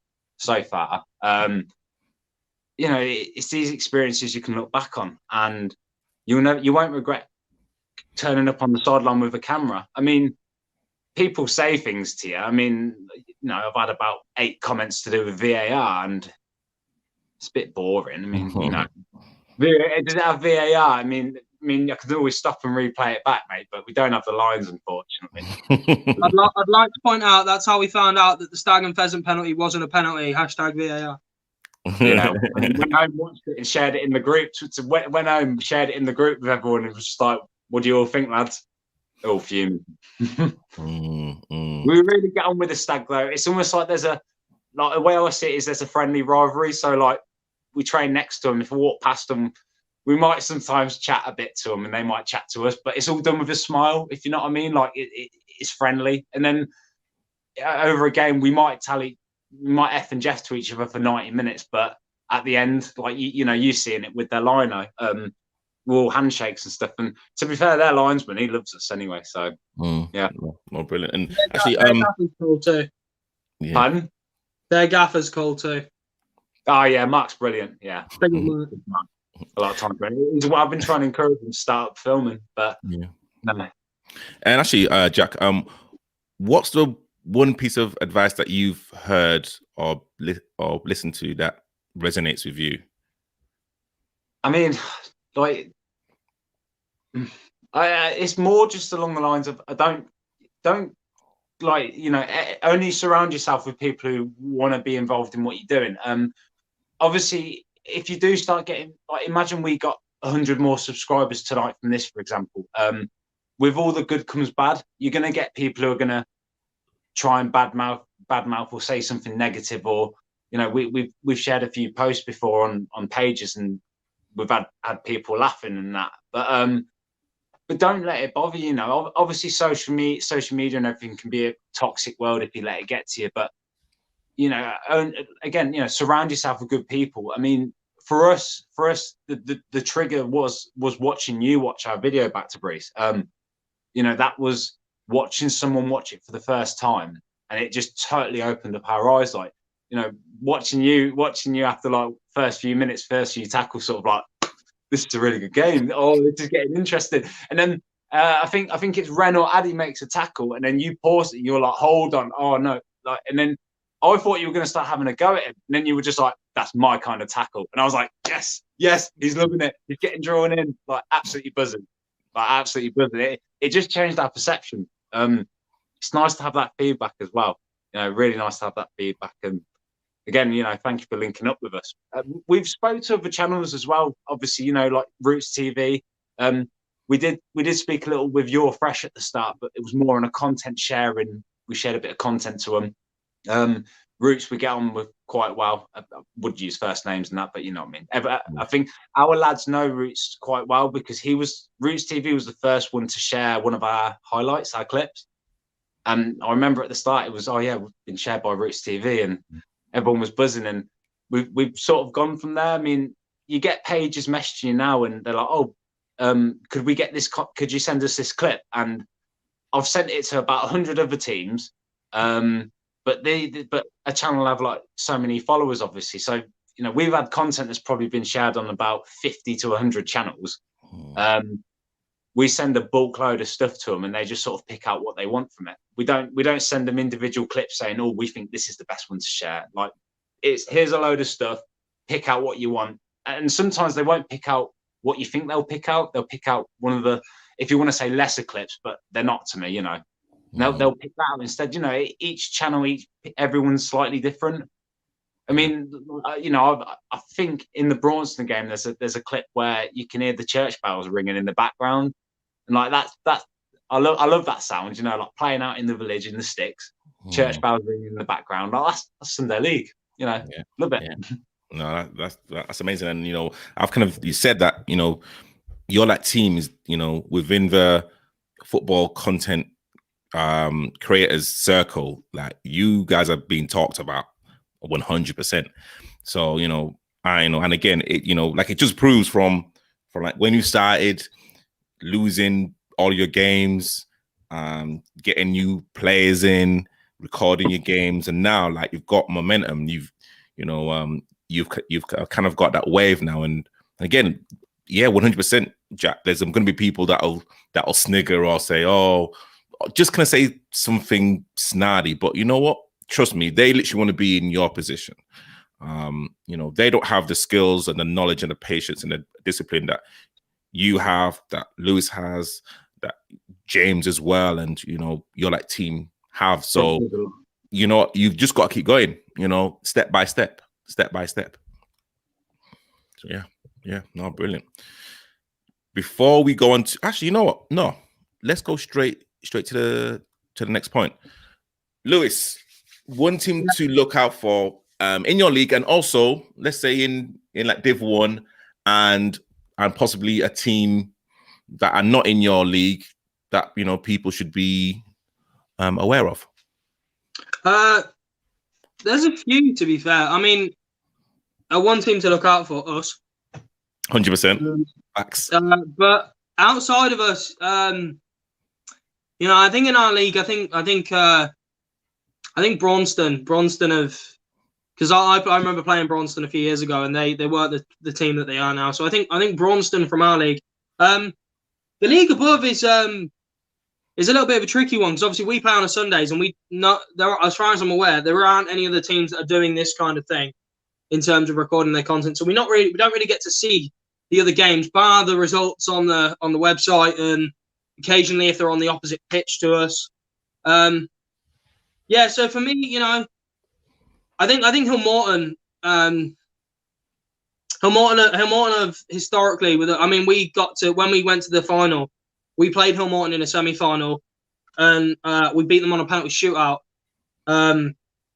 It's these experiences you can look back on, and you won't regret turning up on the sideline with a camera. I mean, people say things to you. I mean, I've had about 8 comments to do with VAR, and it's a bit boring. I mean, does it have VAR? I mean, I could always stop and replay it back, mate, but we don't have the lines, unfortunately. I'd like to point out that's how we found out that the Stag and Pheasant penalty wasn't a penalty. #VAR. Yeah, went home, watched it, and shared it in the group. Went home, shared it in the group with everyone, and it was just like, "What do you all think, lads?" All fuming. We really get on with the Stag, though. It's almost like the way I see it is, there's a friendly rivalry. So like, we train next to them. If we walk past them, we might sometimes chat a bit to them, and they might chat to us. But it's all done with a smile, if you know what I mean. Like, it's friendly. And then over a game, we might F and Jeff to each other for 90 minutes, but at the end, like, you seeing it with their lino, we're all handshakes and stuff. And to be fair, their linesman, he loves us anyway. So yeah, more brilliant. And actually, their gaffer's cool too. Yeah. Pardon? Their gaffer's cool too. Oh yeah, Mark's brilliant. Yeah, Mark. A lot of time. He's what I've been trying to encourage him to start up filming, but yeah. No. And actually, Jack, what's the one piece of advice that you've heard or listened to that resonates with you? I mean, like, it's more just along the lines of, I don't like, only surround yourself with people who want to be involved in what you're doing. Obviously, if you do start getting, like, imagine we got 100 more subscribers tonight from this, for example. With all the good comes bad. You're going to get people who are going to try and badmouth or say something negative, or we've shared a few posts before on pages, and we've had people laughing and that. But don't let it bother you. Obviously, social media and everything can be a toxic world if you let it get to you. But you know, again, you know, surround yourself with good people. I mean, for us, the trigger was watching you watch our video back to Breeze. You know, that was watching someone watch it for the first time, and it just totally opened up our eyes. Like, you know, watching you after like first few minutes, first few tackles, sort of like, this is a really good game. Oh, this is getting interesting. And then I think it's Ren or Addy makes a tackle, and then you pause it, and you're like, hold on, oh no, like, and then I thought you were going to start having a go at him, and then you were just like, that's my kind of tackle, and I was like, yes, he's loving it, he's getting drawn in, like absolutely buzzing, It just changed our perception. It's nice to have that feedback as well. You know, really nice to have that feedback. And again, you know, thank you for linking up with us. We've spoke to other channels as well. Obviously, you know, like Roots TV. We did speak a little with You're Fresh at the start, but it was more on a content sharing. We shared a bit of content to them. Roots we get on with quite well. I would use first names and that, but you know what I mean. I think our lads know Roots quite well because Roots TV was the first one to share one of our highlights, our clips. And I remember at the start it was, oh yeah, we've been shared by Roots TV, and everyone was buzzing. And we've sort of gone from there. I mean, you get pages messaging you now, and they're like, oh, could we get this? Could you send us this clip? And I've sent it to about 100 other teams. But a channel have like so many followers, obviously. So, you know, we've had content that's probably been shared on about 50 to 100 channels. We send a bulk load of stuff to them, and they just sort of pick out what they want from it. We don't send them individual clips saying, oh, we think this is the best one to share. Like, here's a load of stuff, pick out what you want. And sometimes they won't pick out what you think they'll pick out. They'll pick out one of the, if you want to say lesser clips, but they're not to me, you know. They'll pick that out instead. You know, each channel, everyone's slightly different. I mean, you know, I think in the Braunston game, there's a clip where you can hear the church bells ringing in the background, and like that. I love that sound. You know, like playing out in the village in the sticks, church bells ringing in the background. Like that's Sunday League. You know, love it. Yeah. No, that's amazing. And you know, you said that, you know, your like team is, you know, within the football content creators circle, like you guys are being talked about 100%. So, you know, I know, and again, it, you know, like it just proves from like when you started losing all your games, getting new players in, recording your games, and now like you've got momentum. You've kind of got that wave now, and again, yeah, 100%, Jack. There's going to be people that'll snigger or say, oh, just gonna say something snarty, but you know what? Trust me, they literally want to be in your position. You know, they don't have the skills and the knowledge and the patience and the discipline that you have, that Lewis has, that James as well, and you know, your like team have. So, you know, you've just got to keep going. You know, step by step. So yeah, no, brilliant. Before we go on to, actually, you know what? No, let's go straight to the next point. Lewis, one team to look out for in your league, and also let's say in like Div 1 and possibly a team that are not in your league that, you know, people should be aware of. There's a few, to be fair. I mean, one team to look out for, us. 100%. Facts. But outside of us, you know, I think in our league, I think Braunston have, because I remember playing Braunston a few years ago, and they weren't the team that they are now. So I think Braunston from our league. The league above is a little bit of a tricky one, because obviously we play on a Sundays, and as far as I'm aware, there aren't any other teams that are doing this kind of thing in terms of recording their content. So we don't really get to see the other games, bar the results on the website, and occasionally if they're on the opposite pitch to us. Yeah, so for me, you know, I think Hill Morton have historically when we went to the final, we played Hill Morton in a semi-final, and we beat them on a penalty shootout.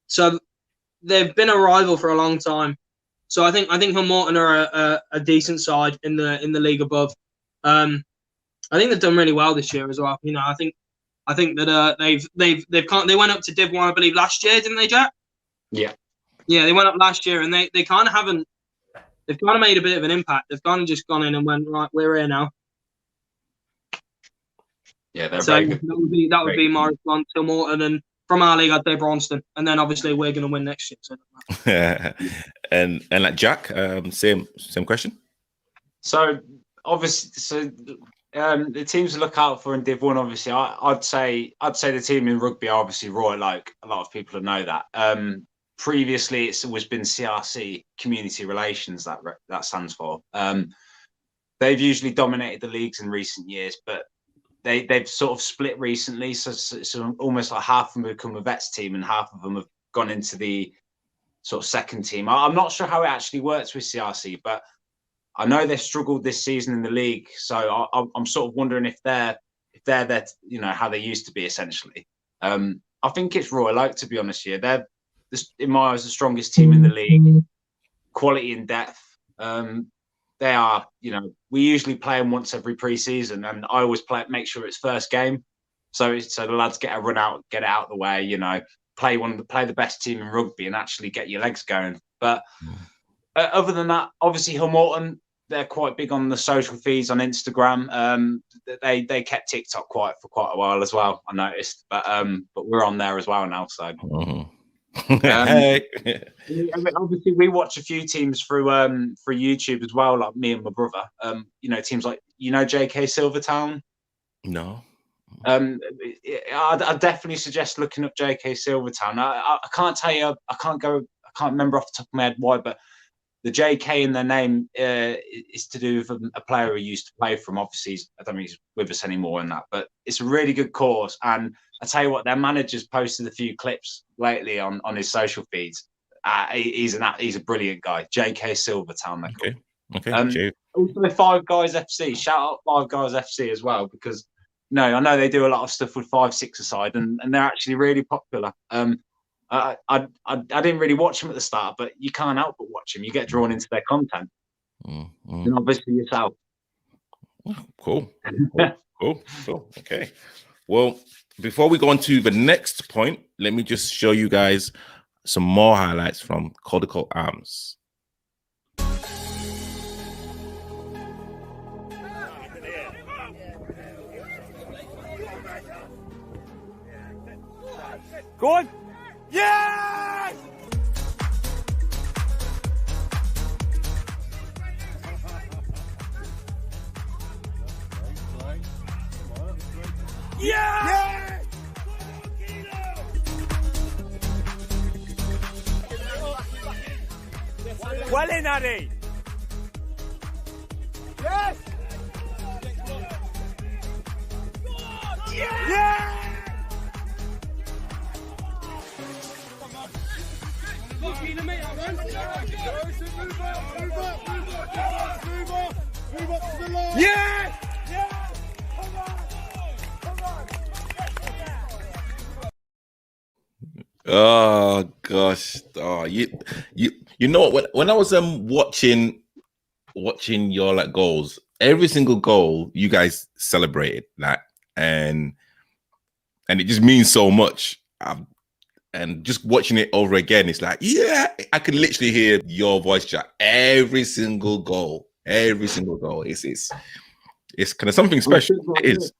So they've been a rival for a long time. So I think Hill Morton are a decent side in the league above. I think they've done really well this year as well. You know, I think that they went up to Div 1, I believe, last year, didn't they, Jack? Yeah. Yeah, they went up last year, and they kind of haven't. They've kind of made a bit of an impact. They've kind of just gone in and went, right, we're here now. Yeah, they're So very good. that would be my response to Morton, and from our league, I'd say Bronston, and then obviously we're going to win next year. So. and like Jack, same question. So obviously, the teams to look out for in Div 1, obviously, I'd say the team in rugby are obviously Roy. Like a lot of people know that. Previously, it's always been CRC, Community Relations, that stands for. They've usually dominated the leagues in recent years, but they've sort of split recently. So almost like half of them have become a vets team, and half of them have gone into the sort of second team. I'm not sure how it actually works with CRC, but I know they've struggled this season in the league. So I'm sort of wondering if they're that, how they used to be essentially. I think it's Royal Oak, to be honest here. They're, in my eyes, the strongest team in the league. Quality and depth. They are, we usually play them once every pre-season, and I always make sure it's first game. So the lads get a run out, get it out of the way, play the best team in rugby and actually get your legs going. But other than that, obviously Hill Morton, they're quite big on the social feeds on Instagram. They kept TikTok quiet for quite a while as well, I noticed. But we're on there as well now. So hey. Obviously we watch a few teams through YouTube as well, like me and my brother. Teams like JK Silvertown. No. I'd definitely suggest looking up JK Silvertown. I can't tell you, I can't remember off the top of my head why, but the JK in their name is to do with a player who used to play from. Obviously, I don't think he's with us anymore in that, but it's a really good course. And I tell you what, their manager's posted a few clips lately on his social feeds. He's a brilliant guy, JK Silvertown. Okay. Also, Five Guys FC. Shout out Five Guys FC as well, because I know they do a lot of stuff with 5-6-a-side, and they're actually really popular. I didn't really watch them at the start, but you can't help but watch them. You get drawn into their content, and obviously yourself. Cool. Okay. Well, before we go on to the next point, let me just show you guys some more highlights from Caldecott Arms. Go on. Yes! Yeah! Well in, Addy. Yes! Yeah! Yeah! Oh gosh! Oh, you know when I was watching your like goals, every single goal you guys celebrated that, and it just means so much. And just watching it over again, it's like, yeah, I can literally hear your voice, Jack. Every single goal. It's kind of something special. It is.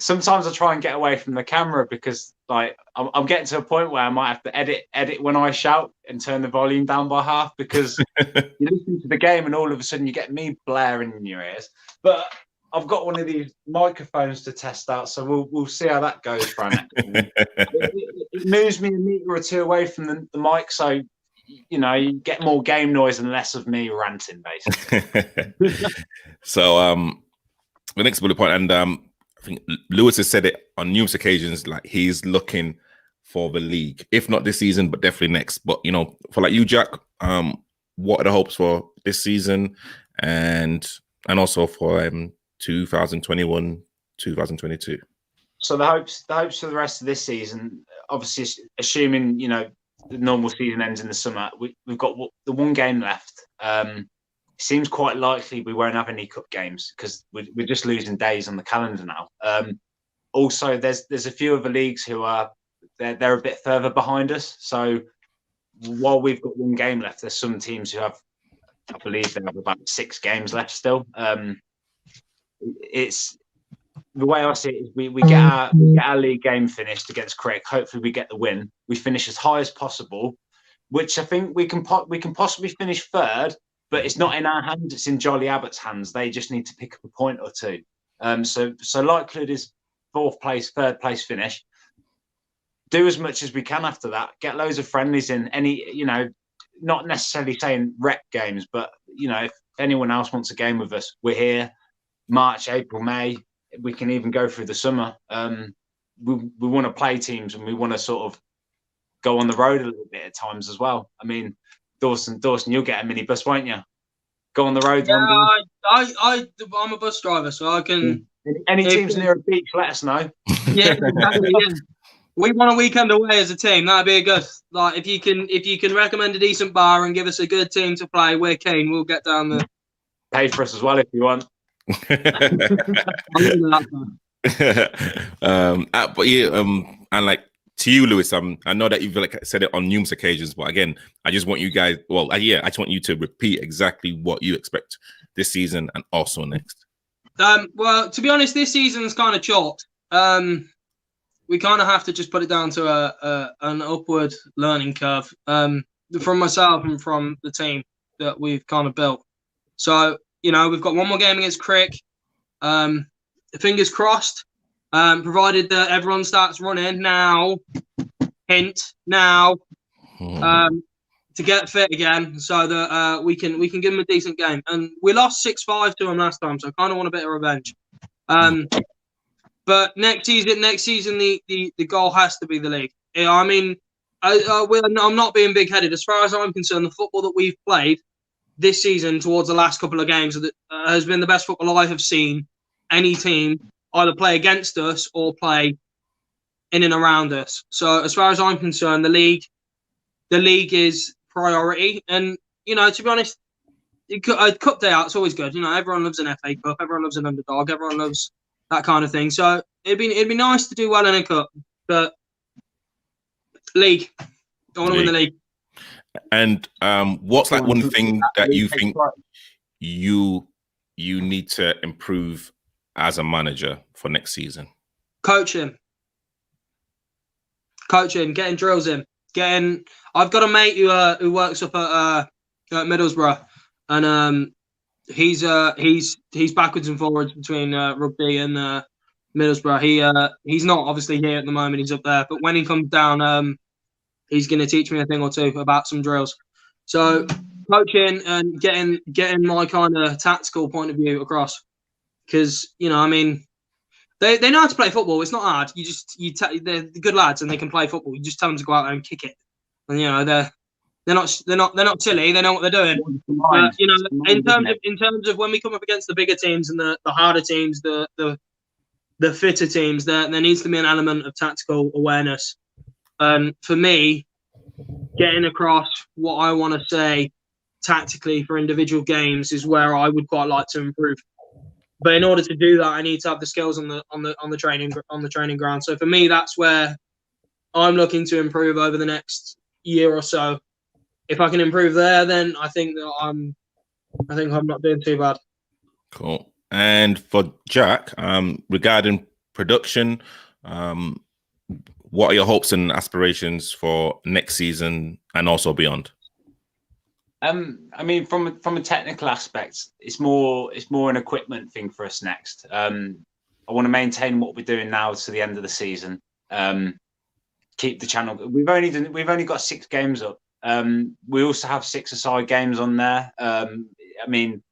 Sometimes I try and get away from the camera because, like, I'm getting to a point where I might have to edit when I shout and turn the volume down by half, because you listen to the game and all of a sudden you get me blaring in your ears. But I've got one of these microphones to test out, so we'll see how that goes for our next one. It moves me a meter or two away from the mic, so you get more game noise and less of me ranting, basically. So the next bullet point, and I think Lewis has said it on numerous occasions, like he's looking for the league, if not this season, but definitely next. But for like you, Jack, what are the hopes for this season, and also for 2021, 2022? So the hopes for the rest of this season, obviously, assuming the normal season ends in the summer, we've got the one game left. It seems quite likely we won't have any cup games because we're just losing days on the calendar now. Also, there's a few other leagues who are they're a bit further behind us, so while we've got one game left, there's some teams who have, I believe they have about 6 games left still. It's the way I see it is we get our league game finished against Crick. Hopefully we get the win. We finish as high as possible, which I think we can possibly finish third, but it's not in our hands. It's in Jolly Abbott's hands. They just need to pick up a point or two. So likelihood is 4th place, 3rd place finish. Do as much as we can after that. Get loads of friendlies in. Not necessarily saying rep games, but if anyone else wants a game with us, we're here. March, April, May. We can even go through the summer. We want to play teams, and we want to sort of go on the road a little bit at times as well. I mean, Dawson, you'll get a minibus, won't you? Go on the road. Yeah, I'm a bus driver, so I can. Any teams near a beach, let us know. Yeah, exactly. Yeah. We want a weekend away as a team. That'd be a good. Like if you can recommend a decent bar and give us a good team to play, we're keen. We'll get down there. Pay for us as well if you want. But yeah, and like to you, Lewis, I know that you've said it on numerous occasions, but again, I just want you guys. Well, I just want you to repeat exactly what you expect this season and also next. Well, to be honest, this season's kind of chalked. We kind of have to just put it down to an upward learning curve from myself and from the team that we've kind of built. So, we've got one more game against Crick. Fingers crossed, provided that everyone starts running now, to get fit again so that we can give them a decent game. And we lost 6-5 to them last time, so I kind of want a bit of revenge. But next season, the goal has to be the league. I mean, I'm not being big-headed. As far as I'm concerned, the football that we've played this season towards the last couple of games has been the best football I have seen any team either play against us or play in and around us. So as far as I'm concerned, the league is priority. And, to be honest, a cup day out's always good. Everyone loves an FA Cup. Everyone loves an underdog. Everyone loves that kind of thing. So it'd be nice to do well in a cup, but league. I want to win the league. And what's like one thing that you think you need to improve as a manager for next season? Coaching, getting drills in, I've got a mate who works up at Middlesbrough, and he's backwards and forwards between rugby and Middlesbrough. He's not obviously here at the moment. He's up there, but when he comes down, he's going to teach me a thing or two about some drills. So coaching and getting my kind of tactical point of view across, because they know how to play football. It's not hard. They're good lads and they can play football. You just tell them to go out there and kick it, and they're not silly. They know what they're doing. But, in terms of when we come up against the bigger teams and the harder teams, the fitter teams, there needs to be an element of tactical awareness. And for me, getting across what I want to say tactically for individual games is where I would quite like to improve. But in order to do that, I need to have the skills on the training ground. So for me, that's where I'm looking to improve over the next year or so. If I can improve there, then I think I'm not doing too bad. Cool. And for Jack, regarding production, what are your hopes and aspirations for next season and also beyond? I mean, from a technical aspect, it's more an equipment thing for us next. I want to maintain what we're doing now to the end of the season. Keep the channel. We've only got 6 games up. We also have 6-a-side games on there. I mean,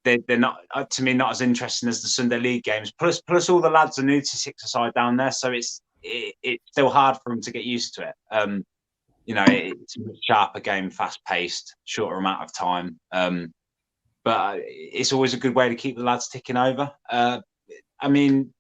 they're not, to me, not as interesting as the Sunday League games. Plus all the lads are new to 6-a-side down there, so it's still hard for them to get used to it. It's a much sharper game, fast-paced, shorter amount of time. But it's always a good way to keep the lads ticking over. I mean,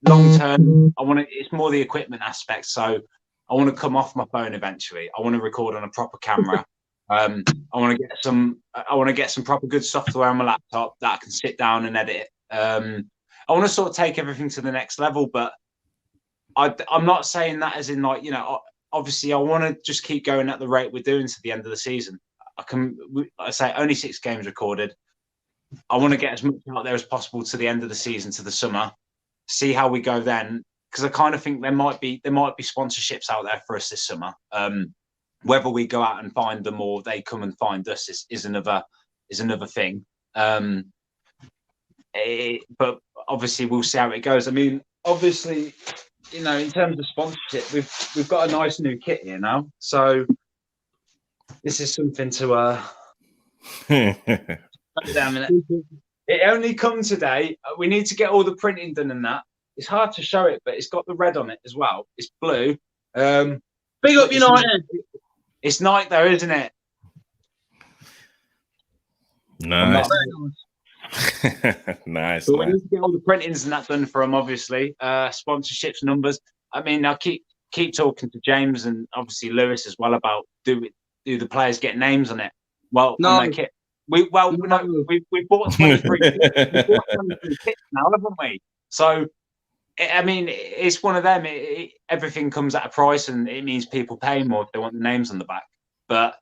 long term, it's more the equipment aspect. So I want to come off my phone eventually. I want to record on a proper camera. I want to get some proper good software on my laptop that I can sit down and edit. I want to sort of take everything to the next level, but I'm not saying that as in obviously I want to just keep going at the rate we're doing to the end of the season. I say only 6 games recorded. I want to get as much out there as possible to the end of the season, to the summer. See how we go then, because I kind of think there might be sponsorships out there for us this summer. Whether we go out and find them or they come and find us is another thing. But obviously we'll see how it goes. I mean, obviously, in terms of sponsorship, we've got a nice new kit here now, so this is something to damn it. It only come today. We need to get all the printing done and that. It's hard to show it, but it's got the red on it as well. It's blue. Big up United. It's Nike though, isn't it? Nice. Nice. But we need to get all the printings and that done for them, obviously. Sponsorships, numbers. I mean, I'll keep talking to James and obviously Lewis as well about do the players get names on it? Well, no. On their kit. We bought 23. We bought 23 kits now, haven't we? So, I mean, it's one of them. Everything comes at a price, and it means people pay more if they want the names on the back. But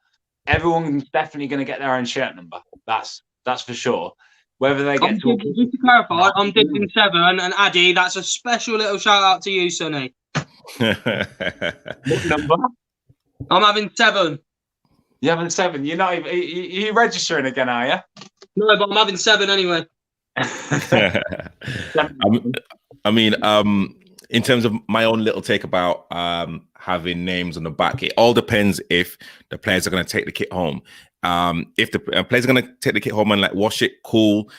everyone's definitely going to get their own shirt number. That's for sure. Whether they get just to clarify, I'm dipping 7, and Addy, that's a special little shout out to you, Sonny. What number? I'm having 7. You're having 7. You're not even. You registering again, are you? No, but I'm having 7 anyway. I mean, in terms of my own little take about having names on the back, it all depends if the players are going to take the kit home. If the players are going to take the kit home and like wash it, cool.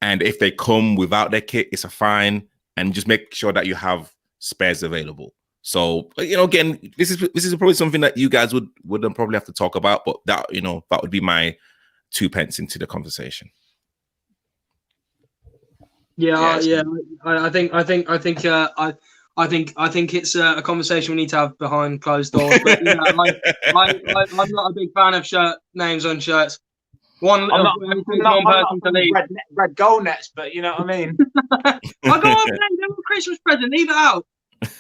And if they come without their kit, it's a fine. And just make sure that you have spares available. So, again, this is probably something that you guys would probably have to talk about, but that would be my 2 pence into the conversation. Yeah. I think it's a conversation we need to have behind closed doors. But I'm not a big fan of names on shirts. I'm not person to leave. Red goal nets, but you know what I mean. I go on, man. They're a Christmas present. Leave it out.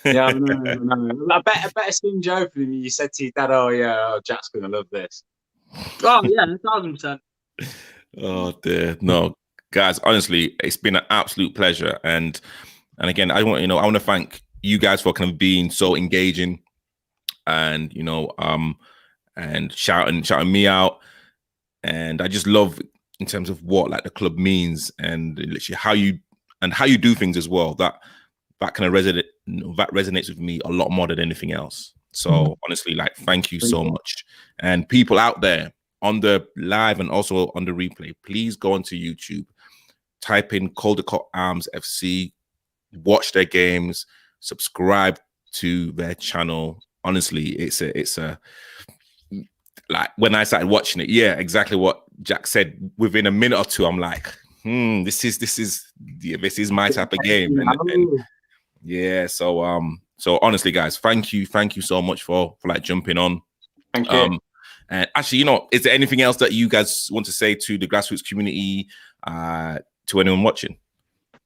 Yeah, no. I better seen Joe for you. You said to your dad, "Oh yeah, Jack's gonna love this." Oh yeah, 1,000%. Oh dear, no, guys. Honestly, it's been an absolute pleasure, and again, I want to thank you guys for kind of being so engaging, and and shouting me out, and I just love in terms of what like the club means, and literally how you do things as well. That kind of resonates with me a lot more than anything else. So honestly, like, thank you so much. And people out there on the live and also on the replay, please go onto YouTube, type in Caldecott Arms FC, watch their games, subscribe to their channel. Honestly, it's a like when I started watching it, yeah, exactly what Jack said. Within a minute or two, I'm like, this is my type of game. And yeah, so honestly, guys, thank you so much for like jumping on. Thank you. And actually, is there anything else that you guys want to say to the grassroots community, to anyone watching?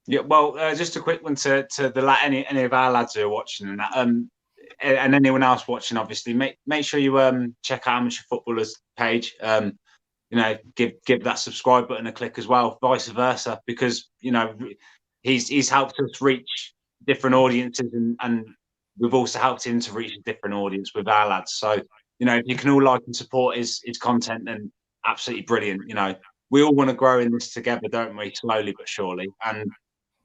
Yeah, well, just a quick one to any of our lads who are watching and that, and anyone else watching. Obviously, make sure you check out Amateur Footballers page. Give that subscribe button a click as well, vice versa, because he's helped us reach different audiences, and we've also helped him to reach a different audience with our lads. So if you can all like and support his content, then absolutely brilliant. We all want to grow in this together, don't we? Slowly but surely, and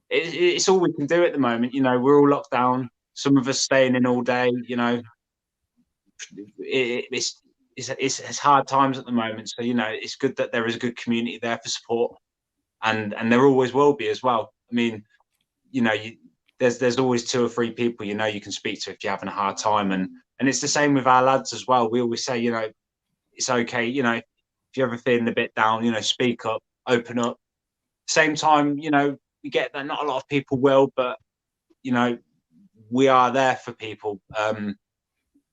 it's all we can do at the moment. We're all locked down. Some of us staying in all day. It's hard times at the moment. So it's good that there is a good community there for support, and there always will be as well. I mean, there's always 2 or 3 people you can speak to if you're having a hard time, and it's the same with our lads as well. We always say it's okay. If you're ever feeling a bit down, speak up, open up. Same time, we get that not a lot of people will, but we are there for people. I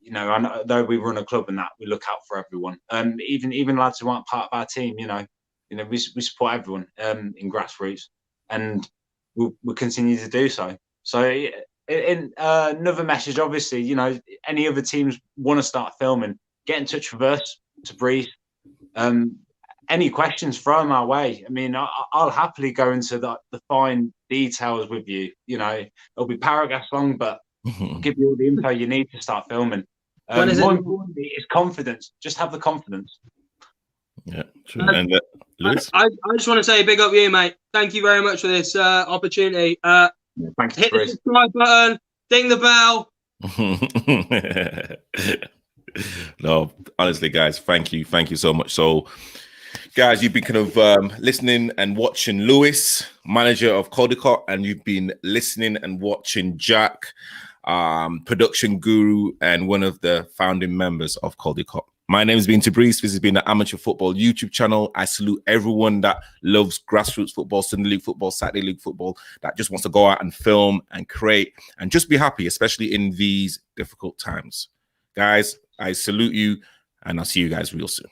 know, though we run a club and that, we look out for everyone. Even lads who aren't part of our team, we support everyone in grassroots, and we'll continue to do so. So in another message, obviously, you know, any other teams want to start filming, get in touch with us, to Breeze. Any questions, throw them our way. I mean, I'll happily go into the fine details with you. You know, it'll be paragraphs long, but I'll give you all the info you need to start filming. More importantly, is confidence. Just have the confidence. Yeah, true. And Lewis? I just want to say big up you, mate. Thank you very much for this opportunity. Thanks, hit Bruce. the subscribe button, ding the bell. No, honestly, guys, thank you so much. So, guys, you've been kind of listening and watching Lewis, manager of Caldecott, and you've been listening and watching Jack, production guru and one of the founding members of Caldecott. My name has been Tabrice. This has been the Amateur Football YouTube channel. I salute everyone that loves grassroots football, Sunday League football, Saturday League football, that just wants to go out and film and create and just be happy, especially in these difficult times. Guys, I salute you, and I'll see you guys real soon.